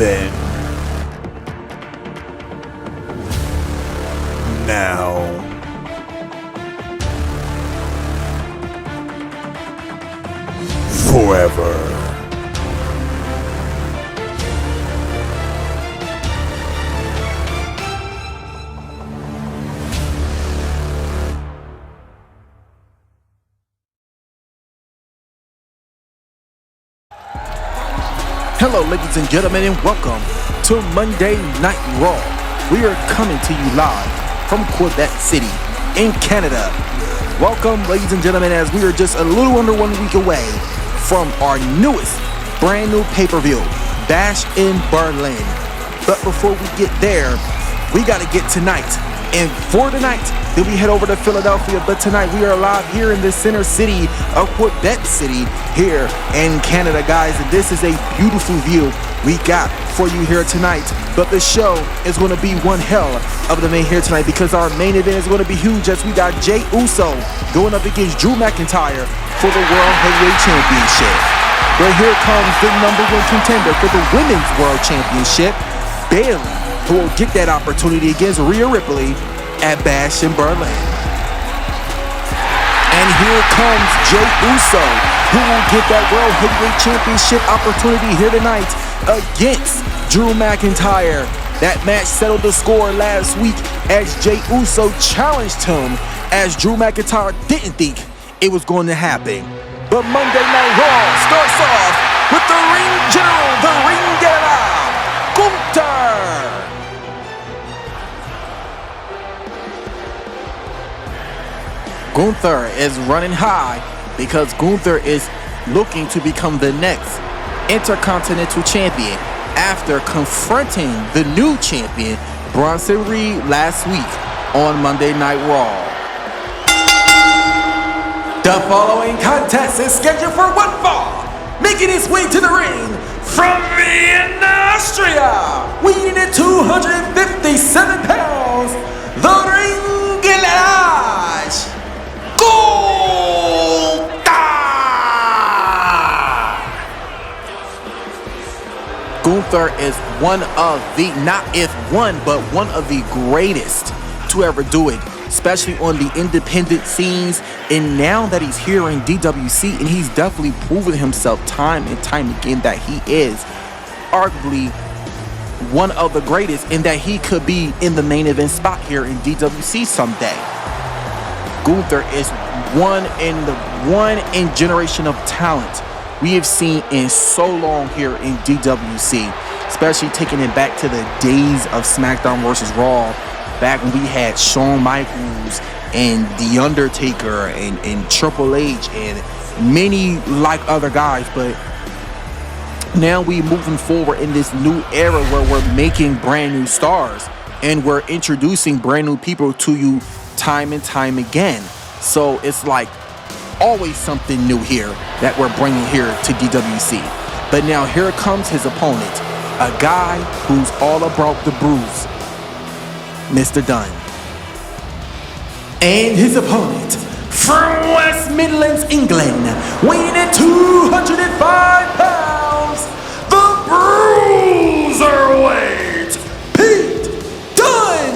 then, now, forever. Hello, ladies and gentlemen, and welcome to Monday Night Raw. We are coming to you live from Quebec City in Canada. Welcome, ladies and gentlemen, as we are just a little under 1 week away from our newest brand new pay-per-view, Bash in Berlin. But before we get there, we got to get tonight. And for tonight, then we head over to Philadelphia. But tonight, we are live here in the center city of Quebec City here in Canada, guys. And this is a beautiful view we got for you here tonight. But the show is going to be one hell of the main here tonight, because our main event is going to be huge, as we got Jey Uso going up against Drew McIntyre for the World Heavyweight Championship. But here comes the #1 contender for the Women's World Championship, Bayley, who will get that opportunity against Rhea Rhipley at Bash in Berlin. And here comes Jey Uso, who will get that World Heavyweight Championship opportunity here tonight against Drew McIntyre. That match settled the score last week as Jey Uso challenged him, as Drew McIntyre didn't think it was going to happen. But Monday Night Raw starts off with the ring general, the ring general, Gunther. Gunther is running high because Gunther is looking to become the next Intercontinental Champion after confronting the new champion, Bronson Reed, last week on Monday Night Raw. The following contest is scheduled for one fall, making its way to the ring from Vienna, Austria, weighing at 257 pounds, the ring garage, Gunther is one of the, not if one, but one of the greatest to ever do it, especially on the independent scenes. And now that he's here in DWC, and he's definitely proven himself time and time again that he is arguably one of the greatest, and that he could be in the main event spot here in DWC someday. Gunther is one in generation of talent we have seen in so long here in DWC, especially taking it back to the days of SmackDown vs. Raw, back when we had Shawn Michaels and The Undertaker and Triple H and many like other guys. But now we moving forward in this new era where we're making brand new stars and we're introducing brand new people to you time and time again. So it's like always something new here that we're bringing here to DWC. But now here comes his opponent, a guy who's all about the bruise, Mr. Dunn. And his opponent from West Midlands, England, weighing at 205 pounds, the Bruiserweight, Pete Dunne.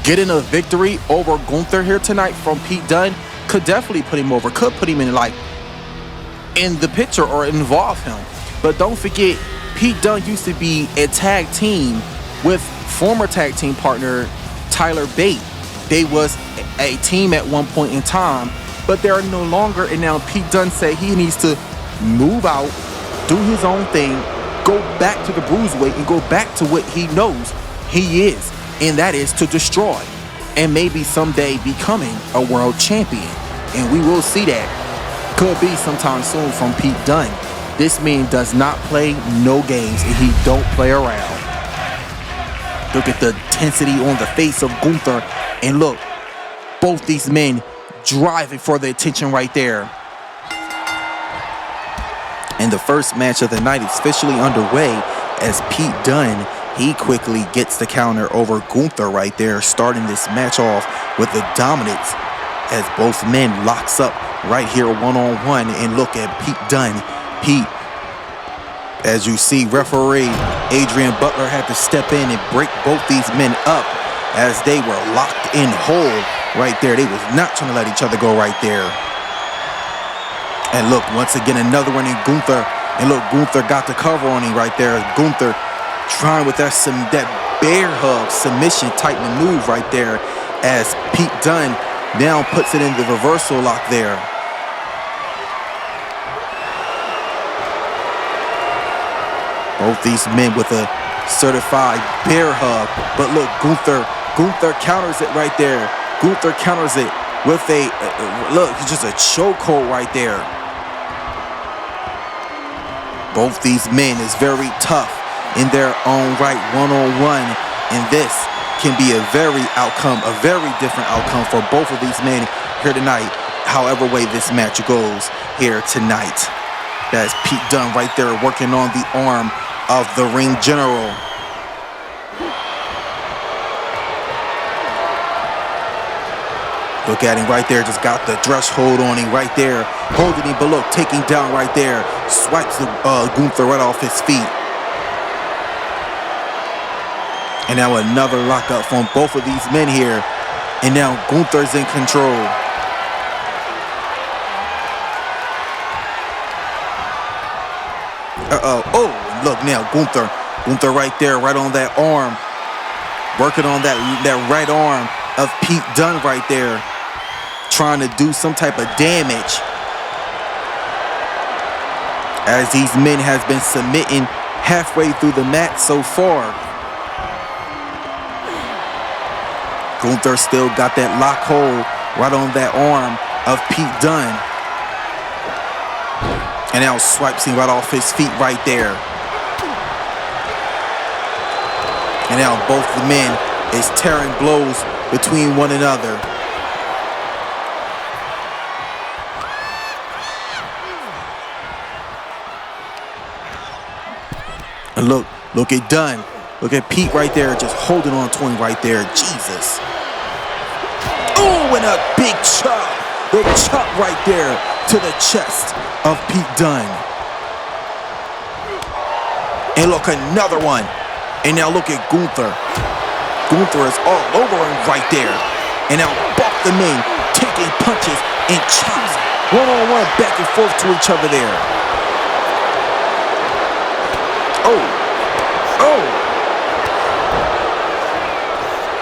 Getting a victory over Gunther here tonight from Pete Dunne could definitely put him over, could put him in the picture or involve him. But don't forget, Pete Dunne used to be a tag team with former tag team partner Tyler Bate. They was a team at one point in time, but they are no longer. And now Pete Dunne said he needs to move out, do his own thing, go back to the Bruiserweight and go back to what he knows he is, and that is to destroy and maybe someday becoming a world champion. And we will see that. Could be sometime soon from Pete Dunne. This man does not play no games, and he don't play around. Look at the intensity on the face of Gunther, and look, both these men driving for the attention right there. And the first match of the night is officially underway as Pete Dunne, he quickly gets the counter over Gunther right there, starting this match off with the dominance as both men locks up right here one-on-one. And look at Pete Dunne. Pete, as you see, referee Adrian Butler had to step in and break both these men up as they were locked in hold right there. They was not trying to let each other go right there. And look, once again, another one in Gunther. And look, Gunther got the cover on him right there. Gunther trying with that bear hug submission type maneuver right there as Pete Dunne now puts it in the reversal lock there. Both these men with a certified bear hug. But look, Gunther counters it right there. Gunther counters it with a, look, just a chokehold right there. Both these men is very tough in their own right, one-on-one. And this can be a very different outcome for both of these men here tonight, however way this match goes here tonight. That's Pete Dunne right there working on the arm of the ring general. Look at him right there, just got the threshold on him right there, holding him, but look, taking down right there, swipes Gunther right off his feet. And now another lockup from both of these men here, and now Gunther's in control. Oh, look now, Gunther right there, right on that arm, working on that right arm of Pete Dunne right there, trying to do some type of damage as these men has been submitting halfway through the match so far. Gunther still got that lock hold right on that arm of Pete Dunne, and now swipes him right off his feet right there. And now both the men is tearing blows between one another. And look at Dunne. Look at Pete right there, just holding on to him right there. Jesus. Oh, and a big chop. The chop right there to the chest of Pete Dunne. And look, another one. And now look at Gunther. Gunther is all over him right there. And now both the men taking punches and chops one-on-one back and forth to each other there. Oh.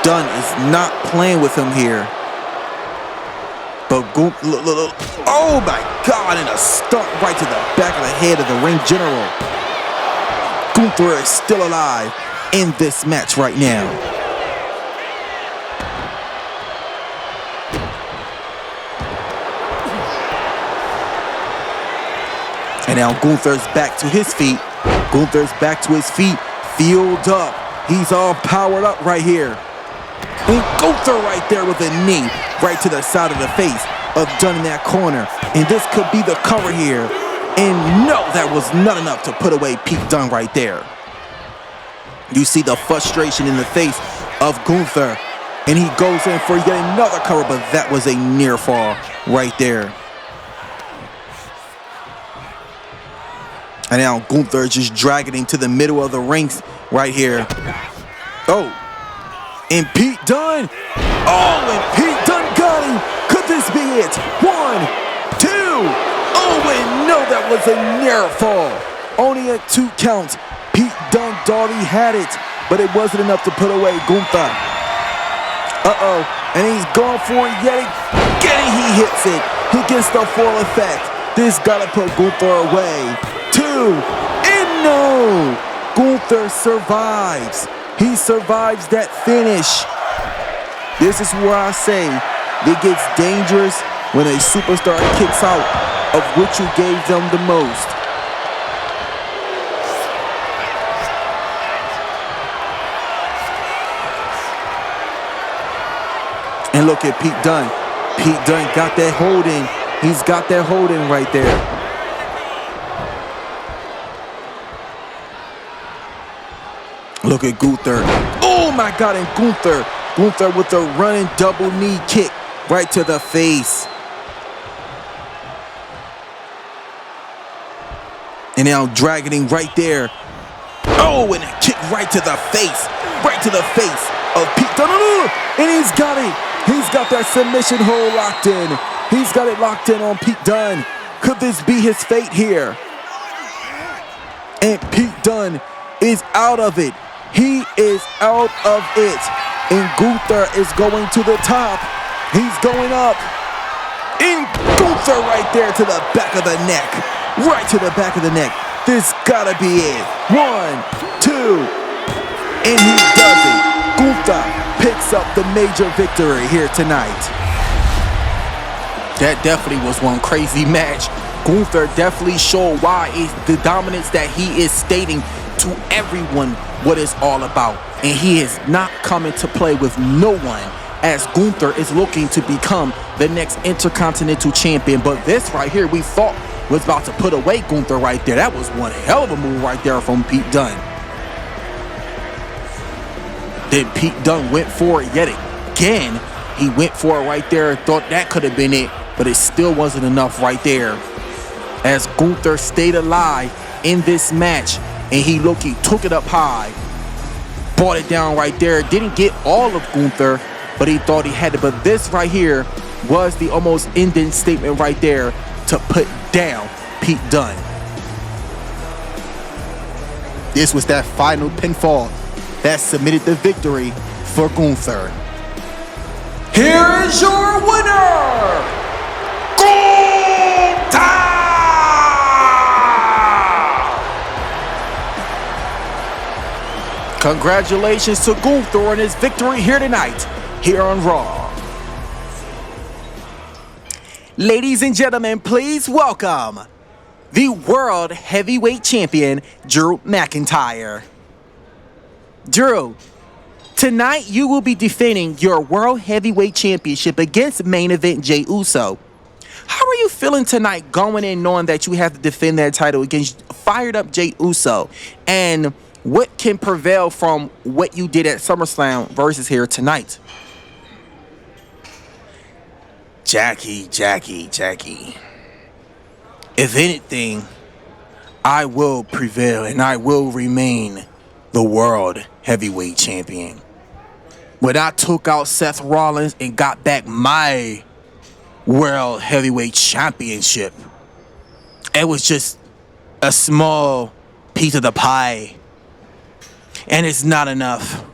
Dunne is not playing with him here. But Gunther, look. Oh my God, and a stump right to the back of the head of the ring general. Gunther is still alive in this match right now. And now Gunther's back to his feet. Filled up. He's all powered up right here. And Gunther right there with a knee right to the side of the face of Dunne in that corner. And this could be the cover here. And no, that was not enough to put away Pete Dunne right there. You see the frustration in the face of Gunther. And he goes in for yet another cover, but that was a near fall right there. And now Gunther just dragging him to the middle of the rings right here. Oh, and Pete Dunne. Oh, and Pete Dunne got him. Could this be it? 1, 2. Oh, and no, that was a near fall. Only at 2 counts. Pete Dunne thought he had it, but it wasn't enough to put away Gunther. And he's going for it yet again. He hits it. He gets the full effect. This gotta put Gunther away. 2, and no! Gunther survives. He survives that finish. This is where I say it gets dangerous when a superstar kicks out of what you gave them the most. And look at Pete Dunne. Pete Dunne got that hold in. He's got that hold in right there. Look at Gunther. Oh my God, and Gunther with a running double knee kick right to the face. And now dragging right there. Oh, and a kick right to the face. Right to the face of Pete Dunne. And he's got it. He's got that submission hold locked in. He's got it locked in on Pete Dunne. Could this be his fate here? And Pete Dunne is out of it. He is out of it. And Gunther is going to the top. He's going up. And Gunther right there to the back of the neck. Right to the back of the neck. This gotta be it. 1, 2. And he does it. Gunther picks up the major victory here tonight. That definitely was one crazy match. Gunther definitely showed why it's the dominance that he is stating to everyone what it's all about. And he is not coming to play with no one, as Gunther is looking to become the next Intercontinental Champion. But this right here we thought was about to put away Gunther right there. That was one hell of a move right there from Pete Dunne. Then Pete Dunne went for it yet again. He went for it right there. Thought that could have been it, but it still wasn't enough right there. As Gunther stayed alive in this match, and he took it up high, brought it down right there. Didn't get all of Gunther, but he thought he had it. But this right here was the almost ending statement right there to put down Pete Dunne. This was that final pinfall that submitted the victory for Gunther. Here is your winner, Gunther! Congratulations to Gunther on his victory here tonight, here on Raw. Ladies and gentlemen, please welcome the World Heavyweight Champion, Drew McIntyre. Drew, tonight you will be defending your World Heavyweight Championship against main event Jey Uso. How are you feeling tonight going in knowing that you have to defend that title against fired up Jey Uso? And what can prevail from what you did at SummerSlam versus here tonight? Jackie. If anything, I will prevail and I will remain the World Heavyweight Champion. When I took out Seth Rollins and got back my World Heavyweight Championship, it was just a small piece of the pie. And it's not enough.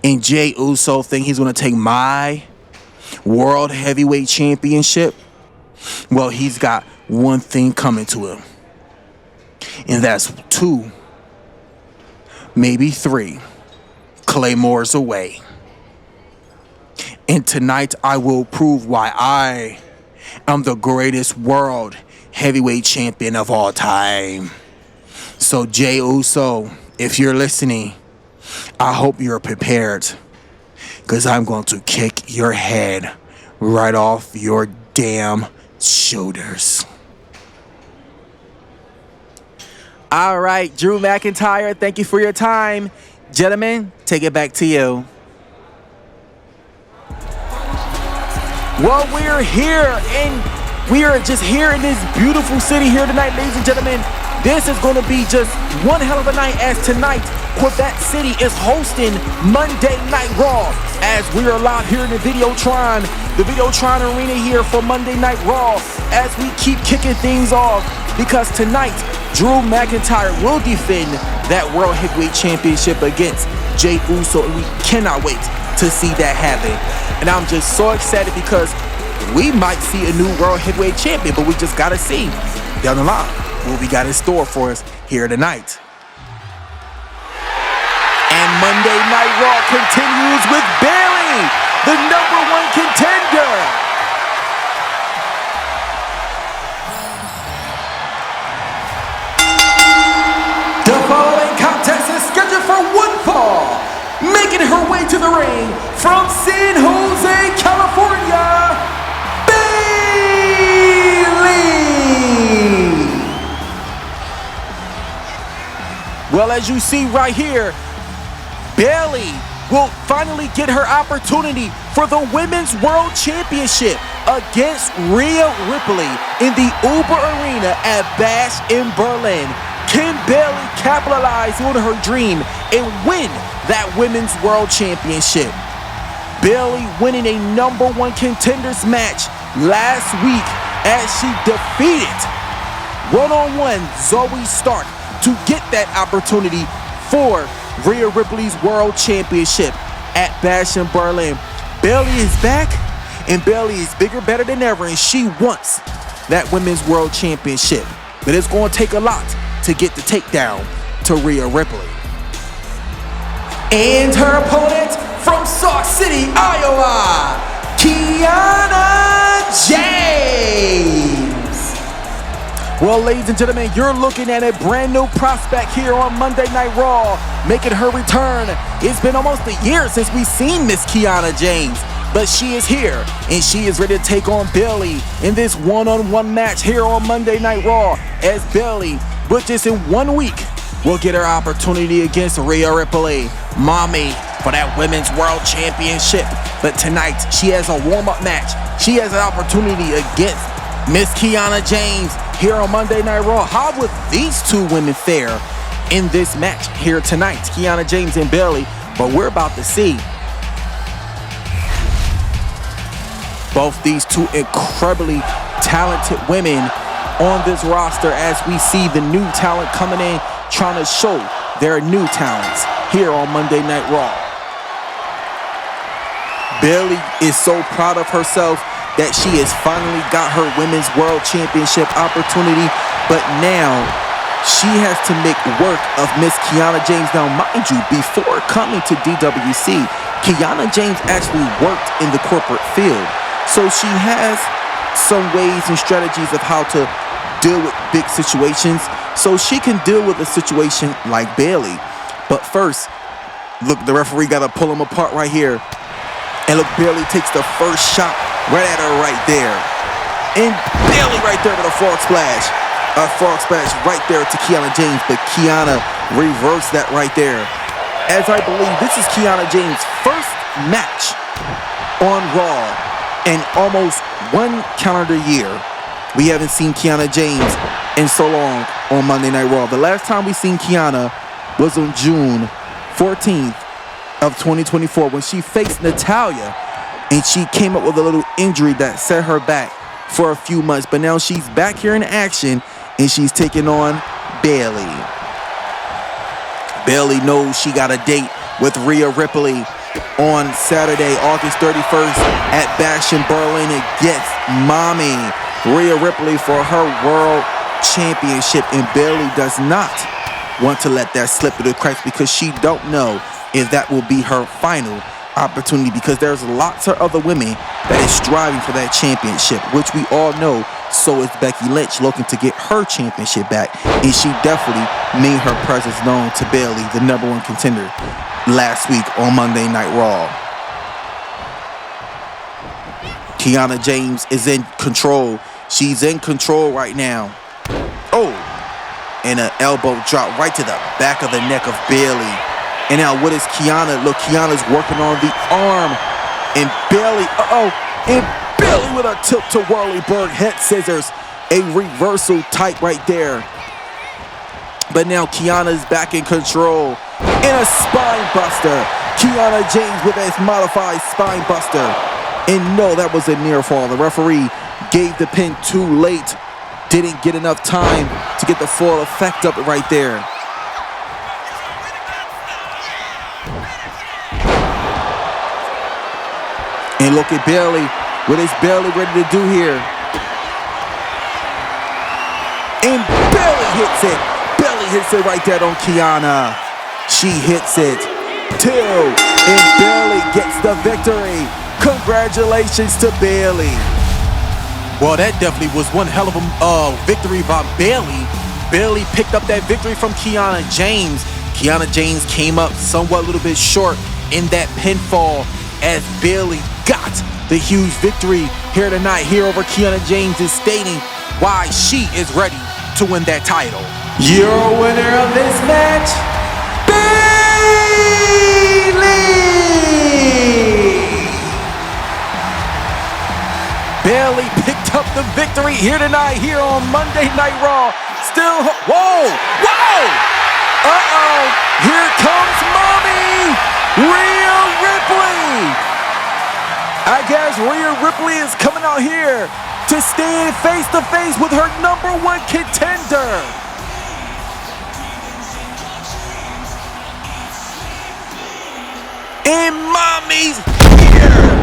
And Jey Uso think he's going to take my World Heavyweight Championship? Well, he's got one thing coming to him. And that's 2, maybe 3 Claymores away. And tonight I will prove why I am the greatest World Heavyweight Champion of all time. So Jey Uso, if you're listening, I hope you're prepared, because I'm going to kick your head right off your damn shoulders. All right, Drew McIntyre, thank you for your time. Gentlemen, take it back to you. Well, we're here, and we are just here in this beautiful city here tonight, ladies and gentlemen. This is going to be just one hell of a night, as tonight Quebec City is hosting Monday Night Raw, as we are live here in the Videotron Arena here for Monday Night Raw, as we keep kicking things off, because tonight Drew McIntyre will defend that World Heavyweight Championship against Jey Uso, and we cannot wait to see that happen. And I'm just so excited because we might see a new World Heavyweight Champion, but we just gotta see down the line what we got in store for us here tonight. And Monday Night Raw continues with Bayley, the #1 contender. The following contest is scheduled for one fall. Making her way to the ring from San Jose, California, Bayley. Well, as you see right here, Bayley will finally get her opportunity for the Women's World Championship against Rhea Ripley in the Uber Arena at Bash in Berlin. Can Bayley capitalize on her dream and win that Women's World Championship? Bayley winning a #1 contenders match last week as she defeated one-on-one Zoe Stark to get that opportunity for Rhea Ripley's World Championship at Bash in Berlin. Bayley is back, and Bayley is bigger, better than ever, and she wants that Women's World Championship. But it's going to take a lot to get the takedown to Rhea Ripley. And her opponent from Sauk City, Iowa, Kiana James. Well, ladies and gentlemen, you're looking at a brand new prospect here on Monday Night Raw, making her return. It's been almost a year since we've seen Miss Kiana James, but she is here, and she is ready to take on Bayley in this one-on-one match here on Monday Night Raw, as Bayley, with just in 1 week, will get her opportunity against Rhea Ripley, mommy, for that Women's World Championship. But tonight, she has a warm-up match. She has an opportunity against Miss Kiana James here on Monday Night Raw. How would these two women fare in this match here tonight? Kiana James and Bayley. But we're about to see both these two incredibly talented women on this roster as we see the new talent coming in, trying to show their new talents here on Monday Night Raw. Bayley is so proud of herself that she has finally got her Women's World Championship opportunity, but now she has to make work of Miss Kiana James. Now, mind you, before coming to DWC, Kiana James actually worked in the corporate field, so she has some ways and strategies of how to deal with big situations, so she can deal with a situation like Bayley. But first, look, the referee got to pull them apart right here. And look, Bayley takes the first shot right at her right there. And Bayley right there with a frog splash. A frog splash right there to Kiana James, but Kiana reversed that right there. As I believe this is Kiana James' first match on Raw in almost 1 calendar year. We haven't seen Kiana James in so long on Monday Night Raw. The last time we seen Kiana was on June 14th of 2024 when she faced Natalya, and she came up with a little injury that set her back for a few months. But now she's back here in action, and she's taking on Bayley. Bayley knows she got a date with Rhea Ripley on Saturday, August 31st at Bash in Berlin against mommy Rhea Ripley for her World Championship, and Bayley does not want to let that slip through the cracks because she don't know if that will be her final opportunity, because there's lots of other women that is striving for that championship, which we all know. So is Becky Lynch looking to get her championship back, and she definitely made her presence known to Bayley, the #1 contender, last week on Monday Night Raw. Kiana James is in control. She's in control right now. Oh, and an elbow drop right to the back of the neck of Bayley. And now what is Kiana? Look, Kiana's working on the arm. And Bayley, and Bayley with a tilt to Whirlyberg head scissors. A reversal type right there. But now Kiana's back in control. And a spine buster. Kiana James with a modified spine buster. And no, that was a near fall. The referee gave the pin too late. Didn't get enough time to get the full effect of it right there. And look at Bayley. What is Bayley ready to do here? And Bayley hits it. Bayley hits it right there on Kiana. She hits it. 2. And Bayley gets the victory. Congratulations to Bayley. Well, that definitely was one hell of a victory by Bayley. Bayley picked up that victory from Kiana James. Kiana James came up somewhat a little bit short in that pinfall as Bayley got the huge victory here tonight. Here over Kiana James is stating why she is ready to win that title. Your winner of this match, Bayley! victory here tonight, here on Monday Night Raw. Still, whoa, whoa! Uh-oh, here comes Mommy, Rhea Ripley. I guess Rhea Ripley is coming out here to stand face to face with her #1 contender. And Mommy's here.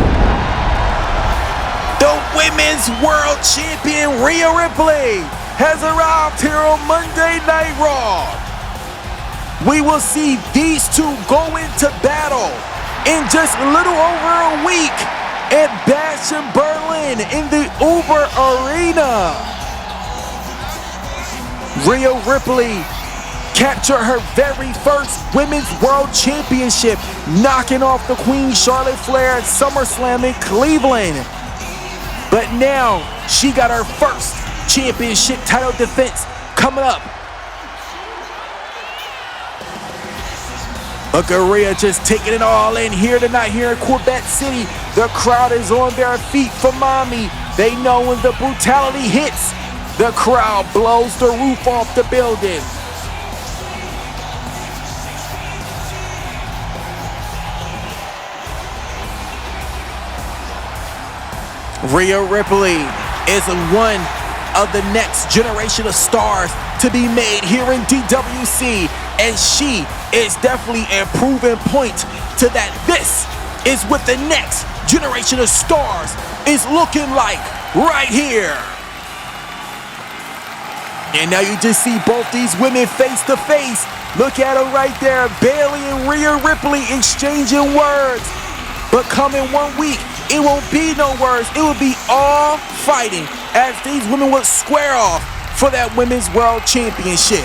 The Women's World Champion Rhea Ripley has arrived here on Monday Night Raw. We will see these two go into battle in just a little over a week at Bash in Berlin in the Uber Arena. Rhea Ripley captured her very first Women's World Championship, knocking off the Queen Charlotte Flair at SummerSlam in Cleveland. But now she got her first championship title defense coming up. Look at Rhea just taking it all in here tonight here in Quebec City. The crowd is on their feet for Mommy. They know when the brutality hits, the crowd blows the roof off the building. Rhea Ripley is one of the next generation of stars to be made here in DWC, and she is definitely a proven point to that. This is what the next generation of stars is looking like right here. And now you just see both these women face to face. Look at them right there, Bayley and Rhea Ripley exchanging words. But come in 1 week, it won't be no words. It will be all fighting as these women will square off for that Women's World Championship.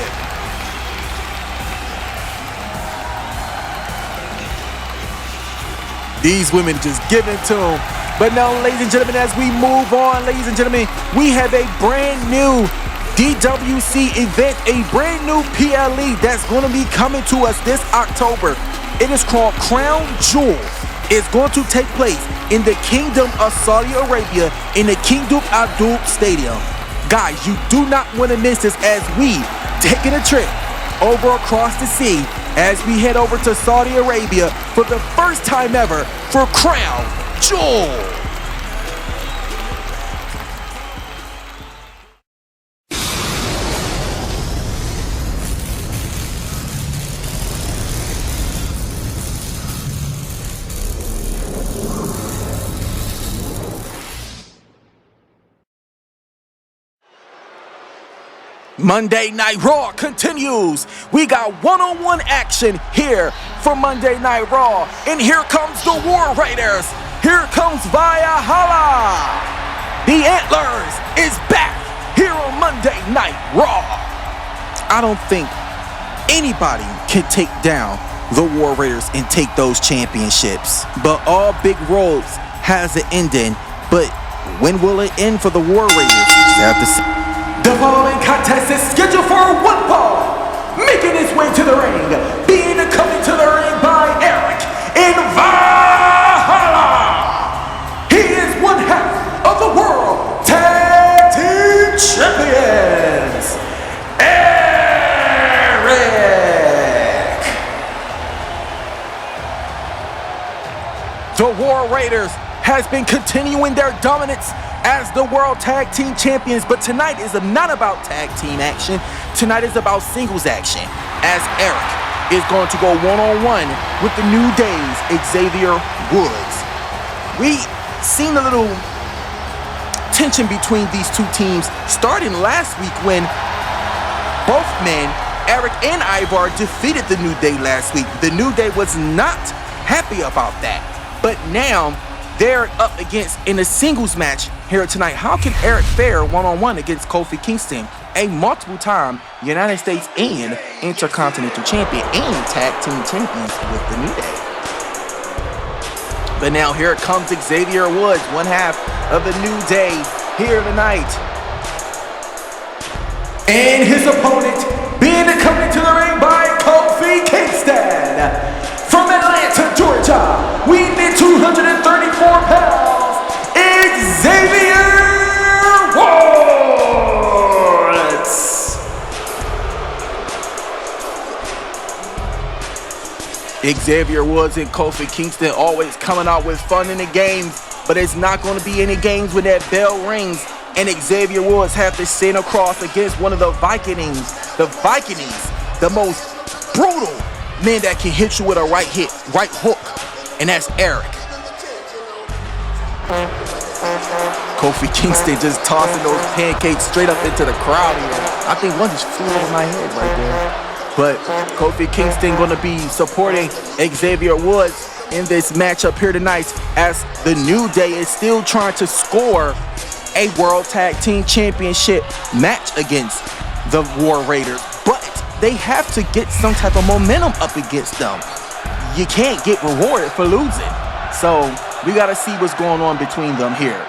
These women just give it to them. But now, ladies and gentlemen, as we move on, ladies and gentlemen, we have a brand new DWC event, a brand new PLE that's going to be coming to us this October. It is called Crown Jewel. It's going to take place in the Kingdom of Saudi Arabia in the Kingdom Abdul Stadium. Guys, you do not want to miss this as we taking a trip over across the sea as we head over to Saudi Arabia for the first time ever for Crown Jewel. Monday Night Raw continues. We got one-on-one action here for Monday Night Raw. And here comes the War Raiders. Here comes Valhalla. The Antlers is back here on Monday Night Raw. I don't think anybody can take down the War Raiders and take those championships. But all big roads has an ending. But when will it end for the War Raiders? You have to see. The following contest is scheduled for one fall, making his way to the ring, being coming to the ring by Eric in Valhalla. He is one half of the World Tag Team Champions, Eric. The War Raiders has been continuing their dominance as the World Tag Team Champions, but tonight is not about tag team action. Tonight is about singles action, as Eric is going to go one-on-one with the New Day's Xavier Woods. We seen a little tension between these two teams starting last week when both men, Eric and Ivar, defeated the New Day last week. The New Day was not happy about that, but now they're up against in a singles match here tonight. How can Eric fare one-on-one against Kofi Kingston, a multiple-time United States and Intercontinental Champion and Tag Team Champions with the New Day? But now here comes Xavier Woods, one half of the New Day here tonight. And his opponent being coming to the ring by Kofi Kingston. From Atlanta, Georgia, weighing 234 pounds, Xavier Woods. Xavier Woods and Kofi Kingston always coming out with fun in the games, but it's not going to be any games when that bell rings and Xavier Woods have to stand across against one of the Vikings, the most brutal men that can hit you with a right hook, and that's Eric. Kofi Kingston just tossing those pancakes straight up into the crowd here. I think one just flew over my head right there. But Kofi Kingston going to be supporting Xavier Woods in this matchup here tonight, as the New Day is still trying to score a World Tag Team Championship match against the War Raiders. But they have to get some type of momentum up against them. You can't get rewarded for losing. So we got to see what's going on between them here.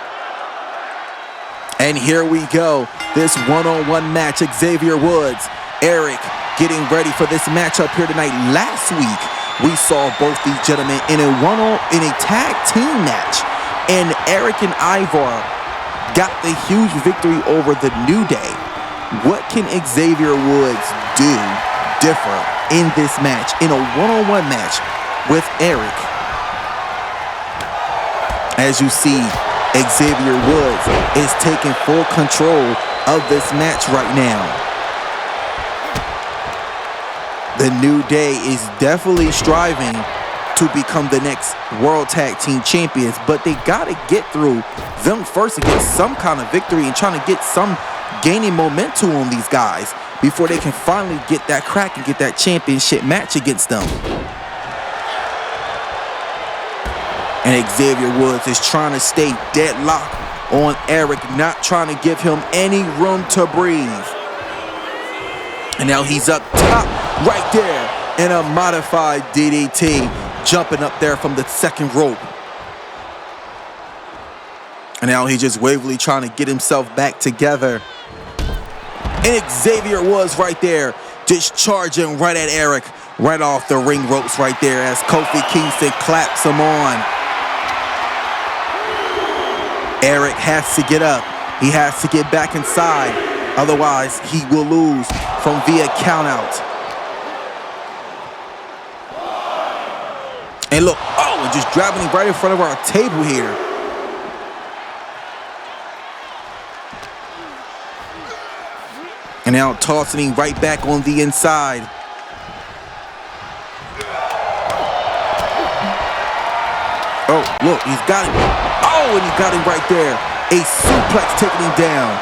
And here we go. This one-on-one match, Xavier Woods, Eric, getting ready for this matchup here tonight. Last week, we saw both these gentlemen in a tag team match, and Eric and Ivar got the huge victory over the New Day. What can Xavier Woods do different in this match, in a one-on-one match with Eric? As you see, Xavier Woods is taking full control of this match right now. The New Day is definitely striving to become the next World Tag Team Champions, but they got to get through them first to get some kind of victory and trying to get some gaining momentum on these guys before they can finally get that crack and get that championship match against them. And Xavier Woods is trying to stay deadlocked on Eric, not trying to give him any room to breathe. And now he's up top right there in a modified DDT, jumping up there from the second rope. And now he's just waverly trying to get himself back together. And Xavier Woods right there, just charging right at Eric, right off the ring ropes right there as Kofi Kingston claps him on. Eric has to get up. He has to get back inside. Otherwise, he will lose from via countout. And look, and just grabbing him right in front of our table here. And now tossing him right back on the inside. Oh, look, he's got him. Oh, and he got him right there. A suplex taking him down.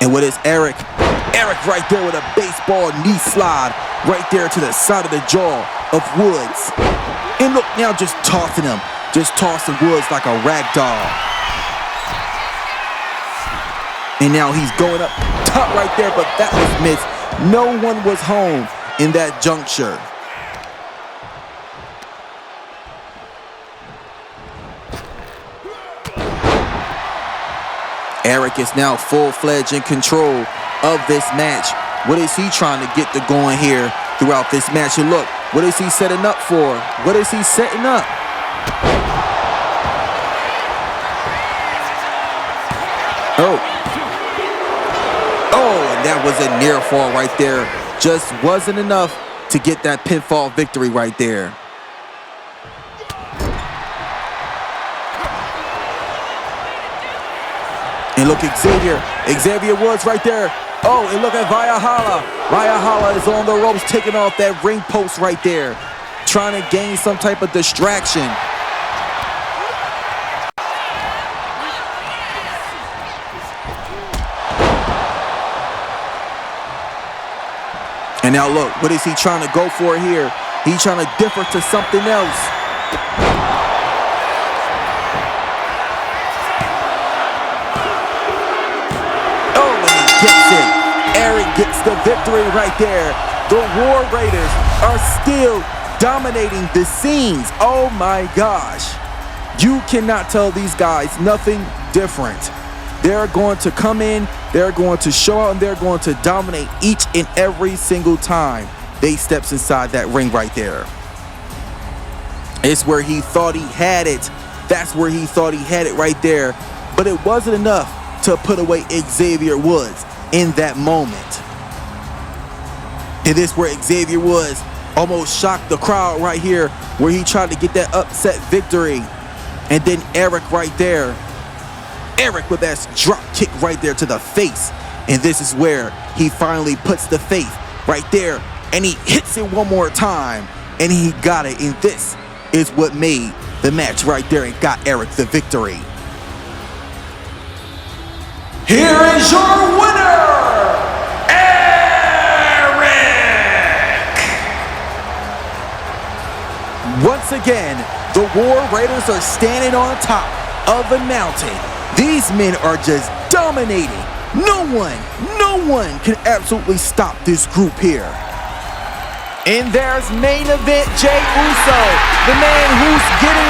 And what is Eric? Eric right there with a baseball knee slide right there to the side of the jaw of Woods. And look, now just tossing him. Just tossing Woods like a rag doll. And now he's going up top right there, but that was missed. No one was home in that juncture. Eric is now full-fledged in control of this match. What is he trying to get to going here throughout this match? And look, what is he setting up for? What is he setting up? And that was a near fall right there. Just wasn't enough to get that pinfall victory right there. And look, Xavier Woods right there. Oh, and look at Valhalla. Valhalla is on the ropes, taking off that ring post right there, trying to gain some type of distraction. And now look, what is he trying to go for here? He's trying to differ to something else. Eric gets the victory right there. The War Raiders are still dominating the scenes. Oh my gosh. You cannot tell these guys nothing different. They're going to come in, they're going to show out, and they're going to dominate each and every single time they steps inside that ring right there. It's where he thought he had it. That's where he thought he had it right there. But it wasn't enough to put away Xavier Woods in that moment. And this where Xavier Woods almost shocked the crowd right here, where he tried to get that upset victory. And then Eric right there. Eric with that drop kick right there to the face. And this is where he finally puts the faith right there. And he hits it one more time. And he got it. And this is what made the match right there and got Eric the victory. Here is your winner, Once again, the War Raiders are standing on top of the mountain. These men are just dominating. No one can absolutely stop this group here. And there's main event Jey Uso, the man who's getting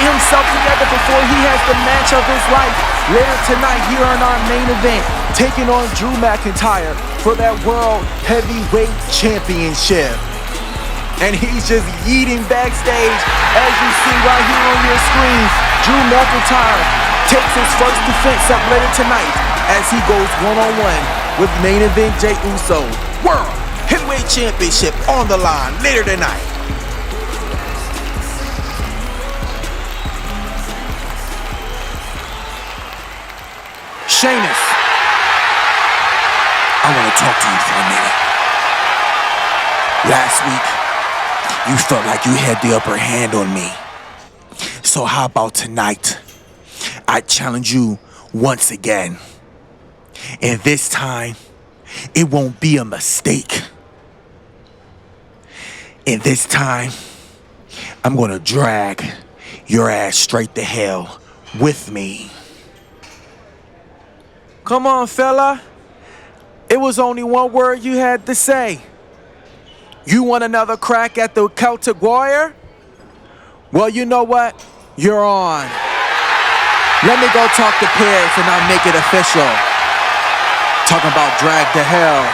himself together before he has the match of his life later tonight here on our main event, taking on Drew McIntyre for that World Heavyweight Championship. And he's just yeeting backstage, as you see right here on your screen. Drew McIntyre takes his first defense up later tonight as he goes one-on-one with main event Jey Uso. World Heavyweight Championship on the line later tonight. Sheamus, I want to talk to you for a minute. Last week, you felt like you had the upper hand on me. So how about tonight? I challenge you once again. And this time, it won't be a mistake. And this time, I'm gonna drag your ass straight to hell with me. Come on, fella. It was only one word you had to say. You want another crack at the Celtic Warrior? Well, you know what? You're on. Let me go talk to Pierce and I'll make it official. Talking about drag to hell.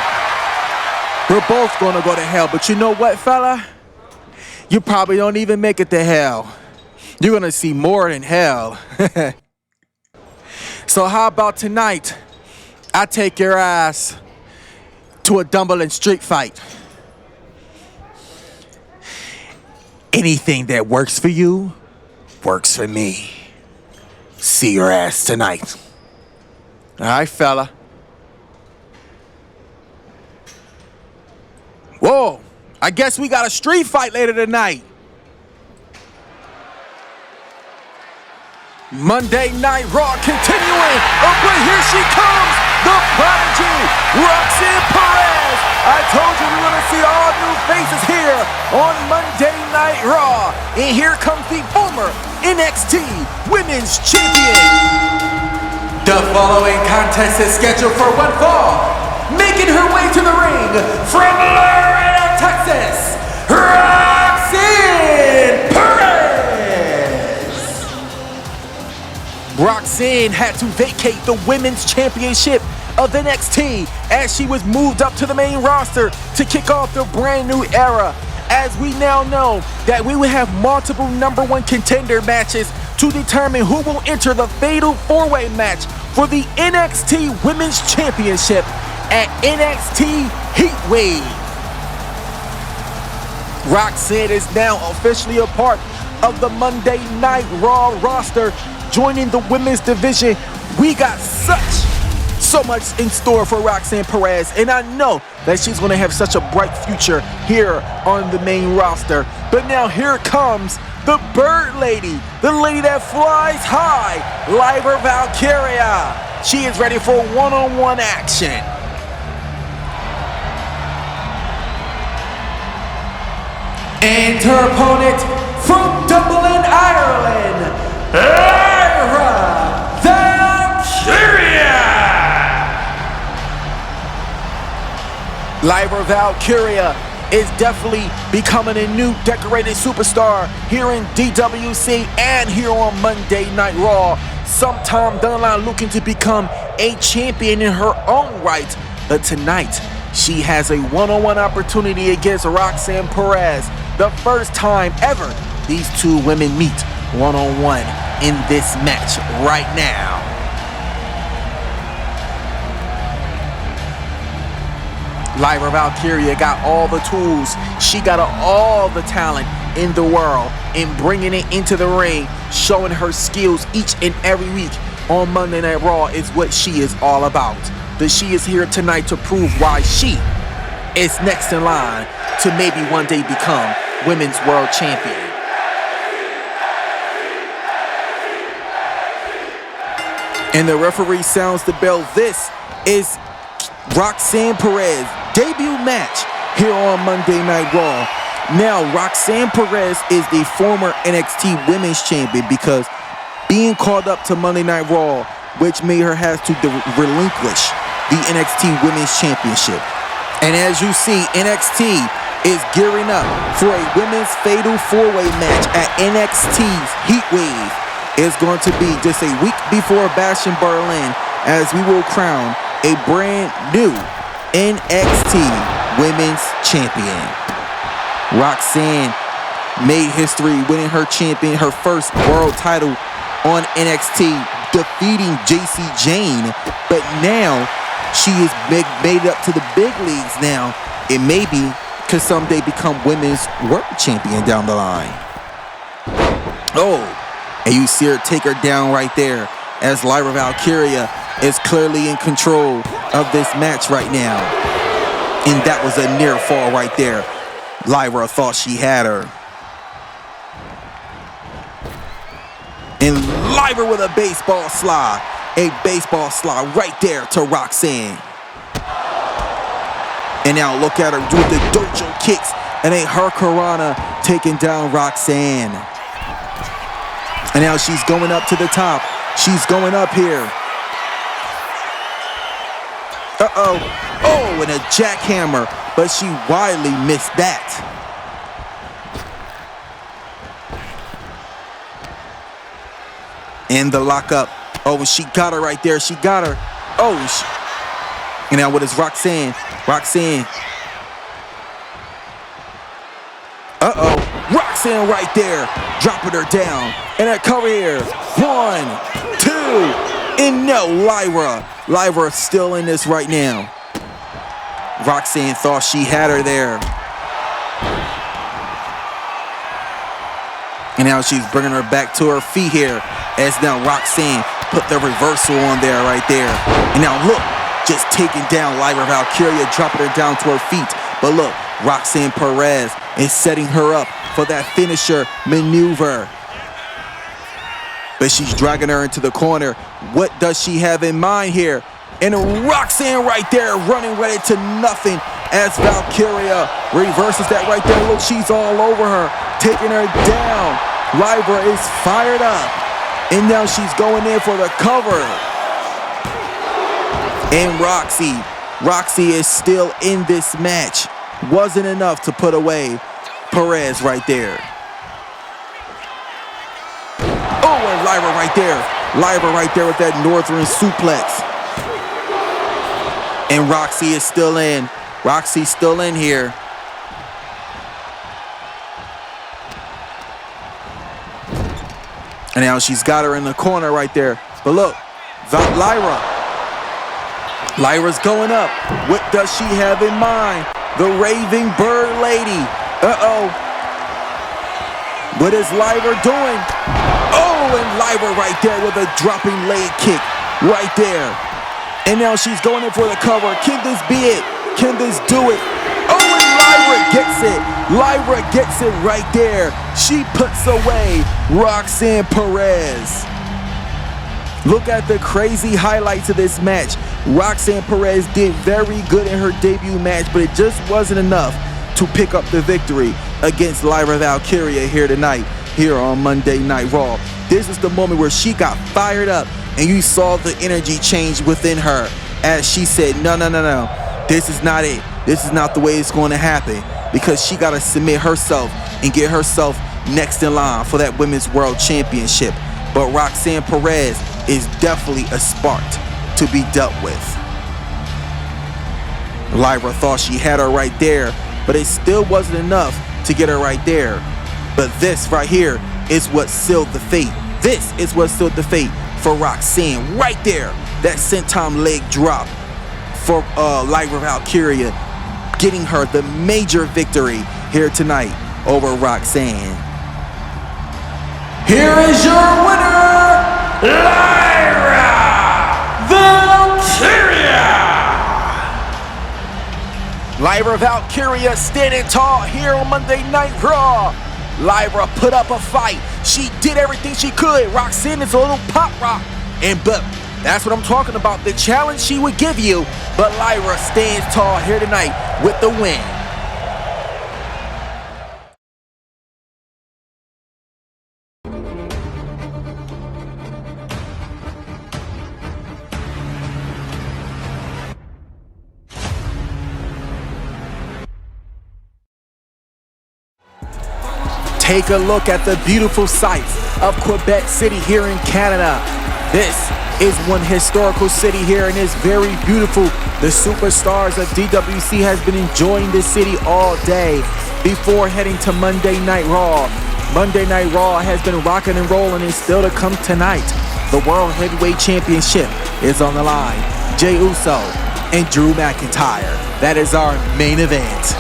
We're both gonna go to hell, but you know what, fella? You probably don't even make it to hell. You're gonna see more than hell. So how about tonight? I take your ass to a Dumbledore street fight. Anything that works for you, works for me. See your ass tonight. All right, fella. Whoa, I guess we got a street fight later tonight. Monday Night Raw continuing. Oh, but here she comes, the prodigy, Roxanne Perez. I told you we were going to see all new faces here on Monday Night Raw. And here comes the former NXT Women's Champion. The following contest is scheduled for one fall. Making her way to the ring from Laredo, Texas, Roxanne Perez. Roxanne had to vacate the Women's Championship of NXT as she was moved up to the main roster to kick off the brand new era. As we now know that we will have multiple #1 contender matches to determine who will enter the fatal 4-way match for the NXT Women's Championship at NXT Heatwave. Roxanne is now officially a part of the Monday Night Raw roster, joining the women's division. We got so much in store for Roxanne Perez, and I know that she's going to have such a bright future here on the main roster. But now here comes the Bird Lady, the lady that flies high, Lyra Valkyria. She is ready for one-on-one action. And her opponent from Dublin, Ireland, Lyra Valkyria. Lyra Valkyria is definitely becoming a new decorated superstar here in DWC and here on Monday Night Raw. Sometime down the line looking to become a champion in her own right. But tonight, she has a one-on-one opportunity against Roxanne Perez. The first time ever these two women meet one-on-one in this match right now. Lyra Valkyria got all the tools. She got all the talent in the world, and bringing it into the ring, showing her skills each and every week on Monday Night Raw is what she is all about. But she is here tonight to prove why she is next in line to maybe one day become Women's World Champion. And the referee sounds the bell. This is Roxanne Perez debut match here on Monday Night Raw. Now, Roxanne Perez is the former NXT Women's Champion because being called up to Monday Night Raw, which made her have to relinquish the NXT Women's Championship. And as you see, NXT is gearing up for a women's fatal four-way match at NXT's Heatwave. It's going to be just a week before Bash in Berlin as we will crown a brand new NXT Women's Champion. Roxanne made history winning her first world title on NXT, defeating JC Jane, but now she is made it up to the big leagues now. It maybe could someday become Women's World Champion down the line. Oh, and you see her take her down right there as Lyra Valkyria is clearly in control of this match right now. And that was a near fall right there. Lyra thought she had her. And Lyra with a baseball slide. A baseball slide right there to Roxanne. And now look at her do the dojo kicks. And a hurricanrana taking down Roxanne. And now she's going up to the top. She's going up here. Uh-oh. Oh, and a jackhammer. But she widely missed that. And the lockup. Oh, and she got her right there. She got her. Oh, and now what is Roxanne? Roxanne. Uh-oh. Roxanne right there. Dropping her down. And a cover here. 1, 2. And no, Lyra. Lyra still in this right now. Roxanne thought she had her there. And now she's bringing her back to her feet here. As now Roxanne put the reversal on there right there. And now look, just taking down Lyra Valkyria, dropping her down to her feet. But look, Roxanne Perez is setting her up for that finisher maneuver. But she's dragging her into the corner. What does she have in mind here? And Roxanne right there running right into nothing as Valkyria reverses that right there. Look, she's all over her, taking her down. Lyra is fired up. And now she's going in for the cover. And Roxy is still in this match. Wasn't enough to put away Perez right there. Oh, and Lyra right there. Lyra right there with that northern suplex. And Roxy is still in. Roxy's still in here. And now she's got her in the corner right there. But look, Lyra's going up. What does she have in mind? The Raving Bird Lady. Uh-oh. What is Lyra doing? Oh, and Lyra right there with a dropping leg kick right there. And now she's going in for the cover. Can this be it? Can this do it? Oh, and Lyra gets it. Lyra gets it right there. She puts away Roxanne Perez. Look at the crazy highlights of this match. Roxanne Perez did very good in her debut match, but it just wasn't enough to pick up the victory against Lyra Valkyria here tonight, here on Monday Night Raw. This is the moment where she got fired up, and you saw the energy change within her as she said, no. This is not it. This is not the way it's going to happen, because she got to submit herself and get herself next in line for that Women's World Championship. But Roxanne Perez is definitely a spark to be dealt with. Lyra thought she had her right there, but it still wasn't enough to get her right there. But this right here is what sealed the fate. This is what sealed the fate for Roxanne right there. That senton leg drop for Lyra Valkyria getting her the major victory here tonight over Roxanne. Here is your winner, Lyra Valkyria! Lyra Valkyria standing tall here on Monday Night Raw. Lyra put up a fight. She did everything she could. Roxanne is a little pop rock. But that's what I'm talking about. The challenge she would give you. But Lyra stands tall here tonight with the win. Take a look at the beautiful sights of Quebec City here in Canada. This is one historical city here and it's very beautiful. The superstars of DWC has been enjoying this city all day before heading to Monday Night Raw. Monday Night Raw has been rocking and rolling and still to come tonight. The World Heavyweight Championship is on the line. Jey Uso and Drew McIntyre. That is our main event.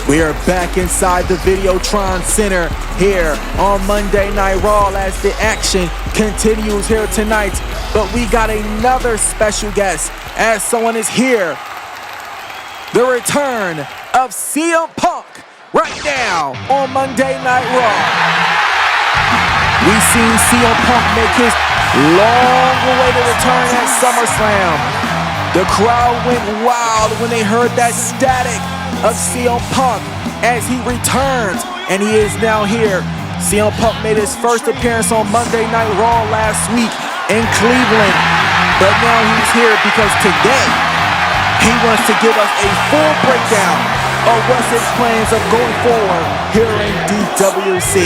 We are back inside the Videotron Center here on Monday Night Raw as the action continues here tonight. But we got another special guest as someone is here. The return of CM Punk right now on Monday Night Raw. We've seen CM Punk make his long-awaited return at SummerSlam. The crowd went wild when they heard that static of CM Punk as he returns, and he is now here. CM Punk made his first appearance on Monday Night Raw last week in Cleveland, but now he's here because today he wants to give us a full breakdown of what's his plans of going forward here in DWC.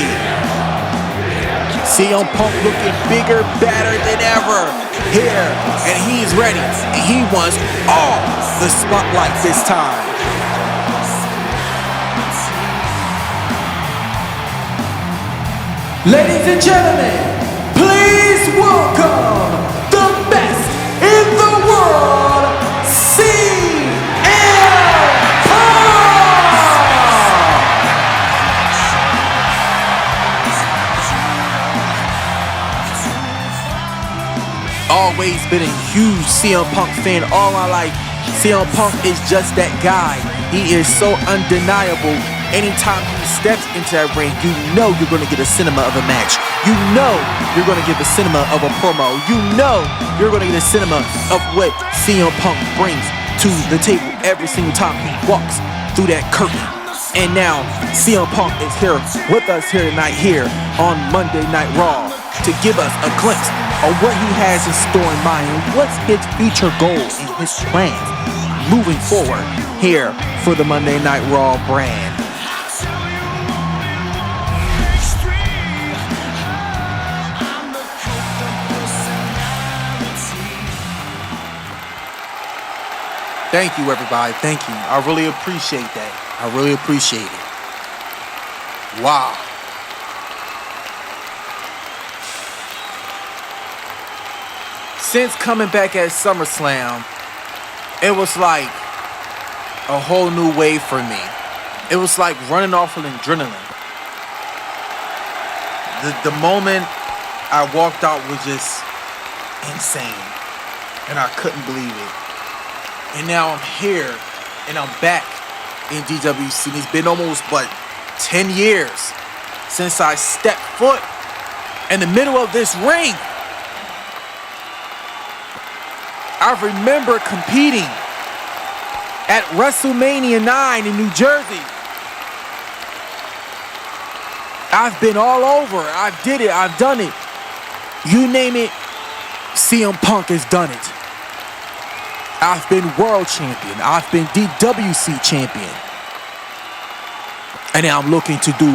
CM Punk looking bigger, badder than ever here, and he's ready, and he wants all the spotlight this time. Ladies and gentlemen, please welcome the best in the world, CM Punk! Always been a huge CM Punk fan all my life. CM Punk is just that guy. He is so undeniable. Anytime he steps into that ring, you know you're going to get a cinema of a match. You know you're going to get the cinema of a promo. You know you're going to get a cinema of what CM Punk brings to the table every single time he walks through that curtain. And now CM Punk is here with us here tonight here on Monday Night Raw to give us a glimpse of what he has in store in mind and what's his future goals and his plans moving forward here for the Monday Night Raw brand. Thank you, everybody. Thank you. I really appreciate that. I really appreciate it. Wow. Since coming back at SummerSlam, it was like a whole new wave for me. It was like running off of adrenaline. The moment I walked out was just insane. And I couldn't believe it. And now I'm here, and I'm back in DWC. It's been almost, 10 years since I stepped foot in the middle of this ring. I remember competing at WrestleMania 9 in New Jersey. I've been all over. I did it. I've done it. You name it, CM Punk has done it. I've been world champion. I've been DWC champion. And now I'm looking to do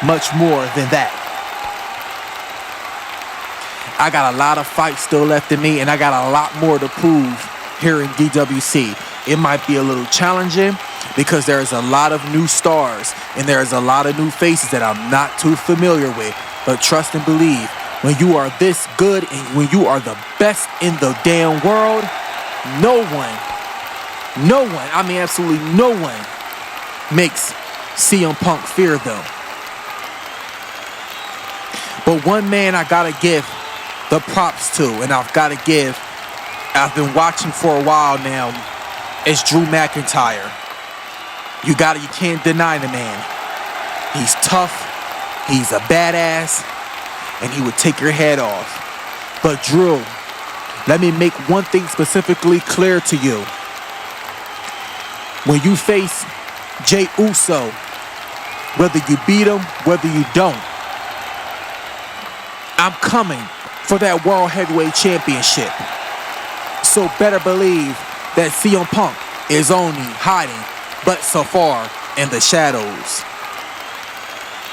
much more than that. I got a lot of fights still left in me, and I got a lot more to prove here in DWC. It might be a little challenging because there's a lot of new stars and there's a lot of new faces that I'm not too familiar with. But trust and believe, when you are this good and when you are the best in the damn world, I mean absolutely no one makes CM Punk fear them. But one man I gotta give the props to, and I've been watching for a while now, is Drew McIntyre. You can't deny the man. He's tough, he's a badass, and he would take your head off. But Drew, let me make one thing specifically clear to you. When you face Jey Uso, whether you beat him, whether you don't, I'm coming for that World Heavyweight Championship. So better believe that CM Punk is only hiding but so far in the shadows.